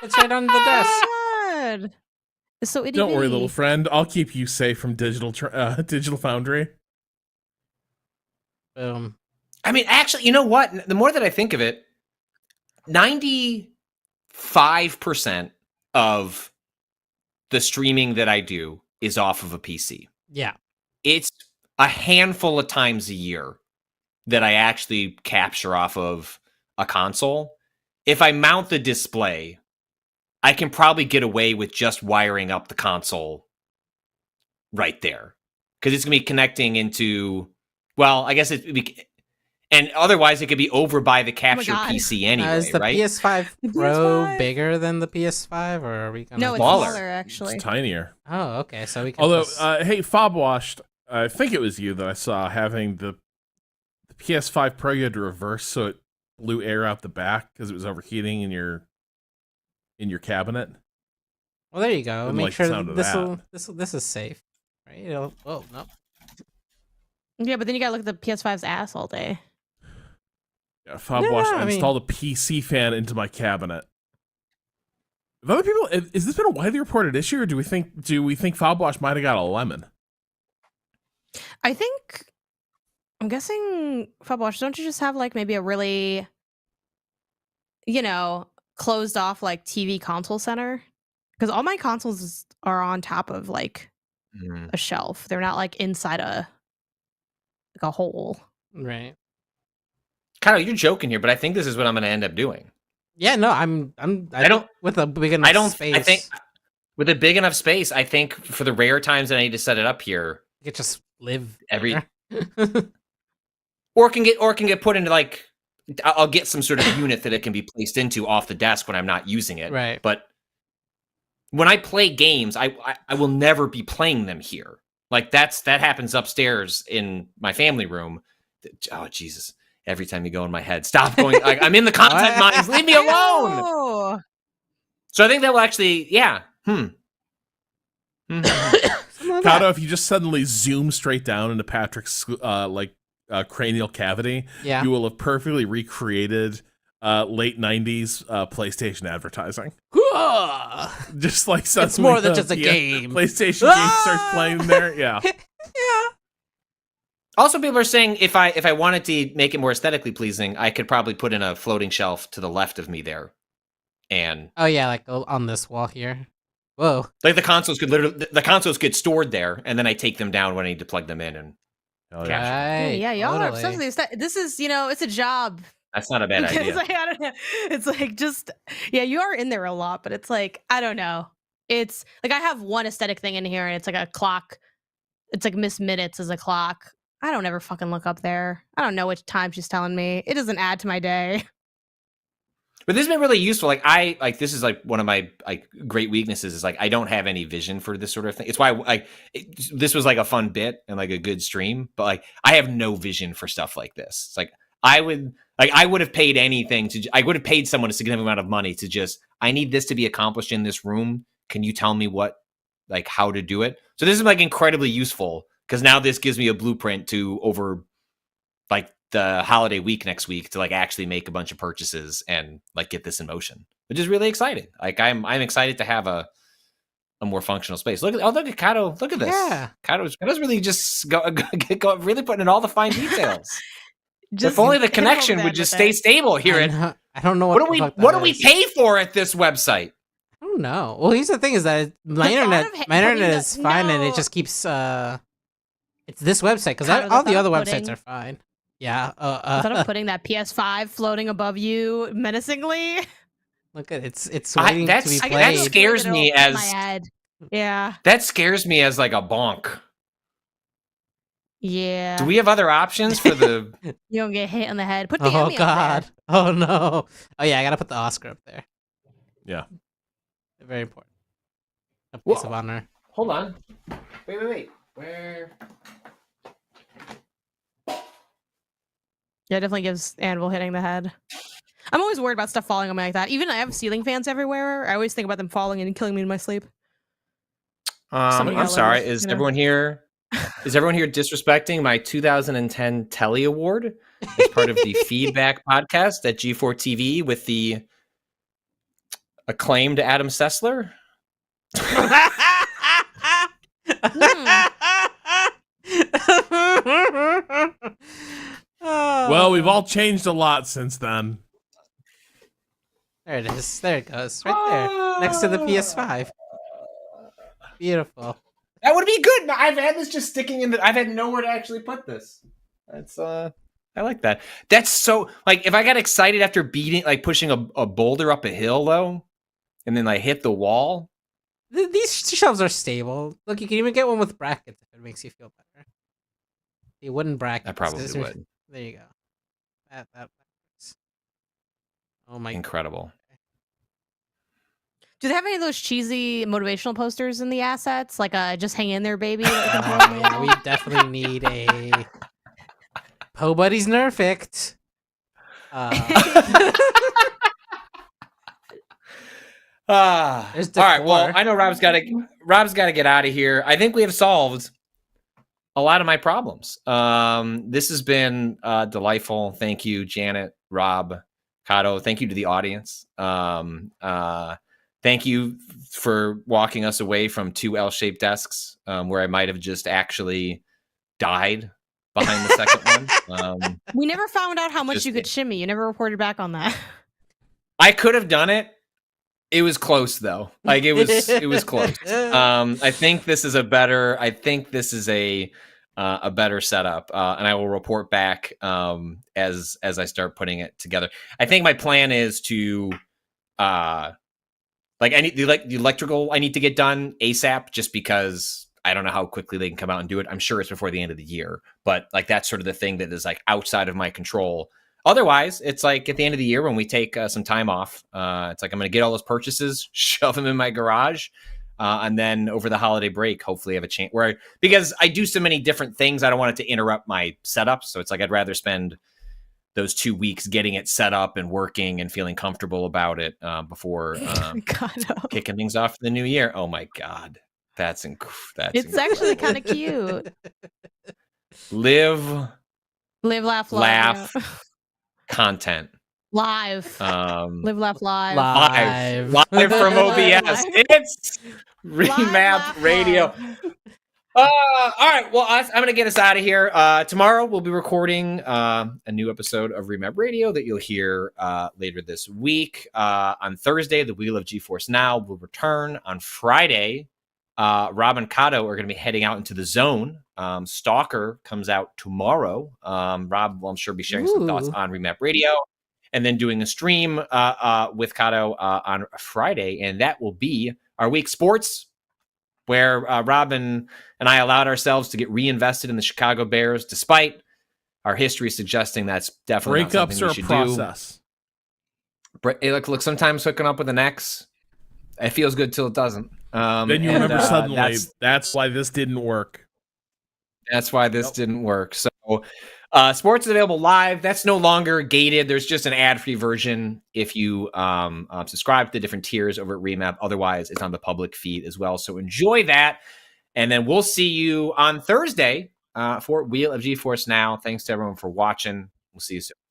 It's right on the desk. God. It's so itty Don't worry, bitty. little friend. I'll keep you safe from Digital Foundry. Boom. I mean, actually, you know what? The more that I think of it, 95% of the streaming that I do is off of a PC. Yeah. It's a handful of times a year that I actually capture off of a console. If I mount the display, I can probably get away with just wiring up the console right there. Because it's going to be connecting into, well, I guess and otherwise it could be over by the capture God. PC anyway, Is the right? PS5 The Pro PS5? bigger than the PS5, or are we gonna? No, it's Smaller. smaller actually. It's tinier. Oh, okay. So we can. Although, just- hey, Fob Washed, I think it was you that I saw having the PS5 Pro. You had to reverse so it blew air out the back because it was overheating in your cabinet. well, there you go. Didn't Make like the sure sound of this is safe, right? Oh no. Yeah, but then you gotta look at the PS5's ass all day. Yeah, Fob Yeah, Washed. I I mean- installed a PC fan into my cabinet. If other people, is this been a widely reported issue, or do we think Fob Wash might have got a lemon? I'm guessing Fabwash, don't you just have like maybe a really, closed off like TV console center? Because all my consoles are on top of like a shelf. They're not like inside a hole. Right. Kyle, you're joking here, but I think this is what I'm going to end up doing. Yeah, no, I don't- with a big enough I don't. space. I think with a big enough space, I think for the rare times that I need to set it up here, you could just live every there. or can get put into like I'll get some sort of unit that it can be placed into off the desk when I'm not using it. Right. But when I play games, I will never be playing them here. Like that happens upstairs in my family room. Oh Jesus! Every time you go in my head, stop going. Like, I'm in the content mines. Leave me alone. Oh. So I think that will actually, yeah. Kato, if you just suddenly zoom straight down into Patrick's cranial cavity, Yeah. you will have perfectly recreated late 90s PlayStation advertising. Just like suddenly It's more than the just a game. PlayStation game starts playing there. Yeah. Yeah. Also, people are saying if I wanted to make it more aesthetically pleasing, I could probably put in a floating shelf to the left of me there. And Oh yeah, like on this wall here. Whoa. like the consoles get stored there, and then I take them down when I need to plug them in. And Oh, yeah. Right, Yeah, y'all are totally. obsessed with this. This is, it's a job. that's not a bad Because, idea. like, I don't know. It's like just, yeah, you are in there a lot, but it's like, I don't know. It's like I have one aesthetic thing in here, and it's like a clock. It's like Miss Minutes is a clock. I don't ever fucking look up there. I don't know which time she's telling me. It doesn't add to my day. But this has been really useful. Like this is like one of my great weaknesses is like I don't have any vision for this sort of thing. It's why this was like a fun bit and like a good stream, but like I have no vision for stuff like this. It's like I would have paid anything I would have paid someone a significant amount of money to just I need this to be accomplished in this room. Can you tell me how to do it? So this is like incredibly useful because now this gives me a blueprint to over like the holiday week next week to like actually make a bunch of purchases and like get this in motion, which is really exciting. Like I'm excited to have a more functional space. Look at Kato. Look at this. Yeah. Kato's really just go really putting in all the fine details. Just if only the hit him over connection the would head just with stay it. stable here. I don't know What the do we fuck what that do we is. pay for at this website? I don't know. Well, here's the thing: is that my The thought internet, of my internet putting is fine, and it no. just keeps. It's this website because Kind of all the the other thought of websites putting- are fine. Yeah. Instead of putting that PS5 floating above you menacingly, Look at it's waiting to be that played. scares it'll me hit my as head. Yeah. that scares me as like a bonk. Yeah. Do we have other options for the You don't get hit on the head. Put the Oh Emmy up God! there. Oh no! Oh yeah, I gotta put the Oscar up there. Yeah. Very important. A place Whoa. of honor. Hold on. Wait. Where? Yeah, it definitely gives anvil hitting the head. I'm always worried about stuff falling on me like that. Even I have ceiling fans everywhere. I always think about them falling and killing me in my sleep. Somebody I'm got sorry. letters, Is you know? everyone here? Is everyone here disrespecting my 2010 Telly Award as part of the Feedback podcast at G4 TV with the acclaimed Adam Sessler? Well, we've all changed a lot since then. There it is. There it goes. Right there. Next to the PS5. Beautiful. That would be good. I've had this just sticking in I've had nowhere to actually put this. That's I like that. That's so like if I got excited after pushing a boulder up a hill though, and then like hit the wall. These shelves are stable. Look, you can even get one with brackets if it makes you feel better. The wooden brackets. I probably would. There you go. That works. Oh my Incredible. Do they have any of those cheesy motivational posters in the assets? Like just hang in there, baby. Yeah, we definitely need a Po Buddy's Nerfect. There's all right. Well, decor. I know Rob's got to get out of here. I think we have solved a lot of my problems. This has been delightful. Thank you, Janet, Rob, Kato. Thank you to the audience. Thank you for walking us away from two L-shaped desks where I might have just actually died behind the second one. We never found out how much Just- you could shimmy. You never reported back on that. I could have done it. It was close though. Like it was close. I think this is a a better setup, and I will report back as I start putting it together. I think my plan is to like I need the electrical I need to get done ASAP, just because I don't know how quickly they can come out and do it. I'm sure it's before the end of the year, but like that's sort of the thing that is like outside of my control. Otherwise, it's like at the end of the year when we take some time off, it's like I'm going to get all those purchases, shove them in my garage, and then over the holiday break, hopefully have a chance because I do so many different things, I don't want it to interrupt my setup. So it's like I'd rather spend those 2 weeks getting it set up and working and feeling comfortable about it before kicking things off for the new year. Oh my God. That's it's actually kind of cute. Live, laugh, content. Live. Live, laugh, live. Live from OBS. It's Remap Radio. All right. Well, I'm going to get us out of here. Tomorrow we'll be recording a new episode of Remap Radio that you'll hear later this week. On Thursday, the Wheel of GeForce Now will return. On Friday, Rob and Kato are going to be heading out into the zone. Stalker comes out tomorrow. Rob will, I'm sure, be sharing some thoughts on Remap Radio, and then doing a stream with Kato on Friday. And that will be our week sports, where Robin and I allowed ourselves to get reinvested in the Chicago Bears, despite our history suggesting that's definitely not something we should process. do. Look, sometimes hooking up with an ex, it feels good till it doesn't. Then you remember suddenly that's why this didn't work. That's why this didn't work. So sports is available live. That's no longer gated. There's just an ad-free version if you subscribe to the different tiers over at Remap. Otherwise, it's on the public feed as well. So enjoy that. And then we'll see you on Thursday for Wheel of GeForce Now. Thanks to everyone for watching. We'll see you soon.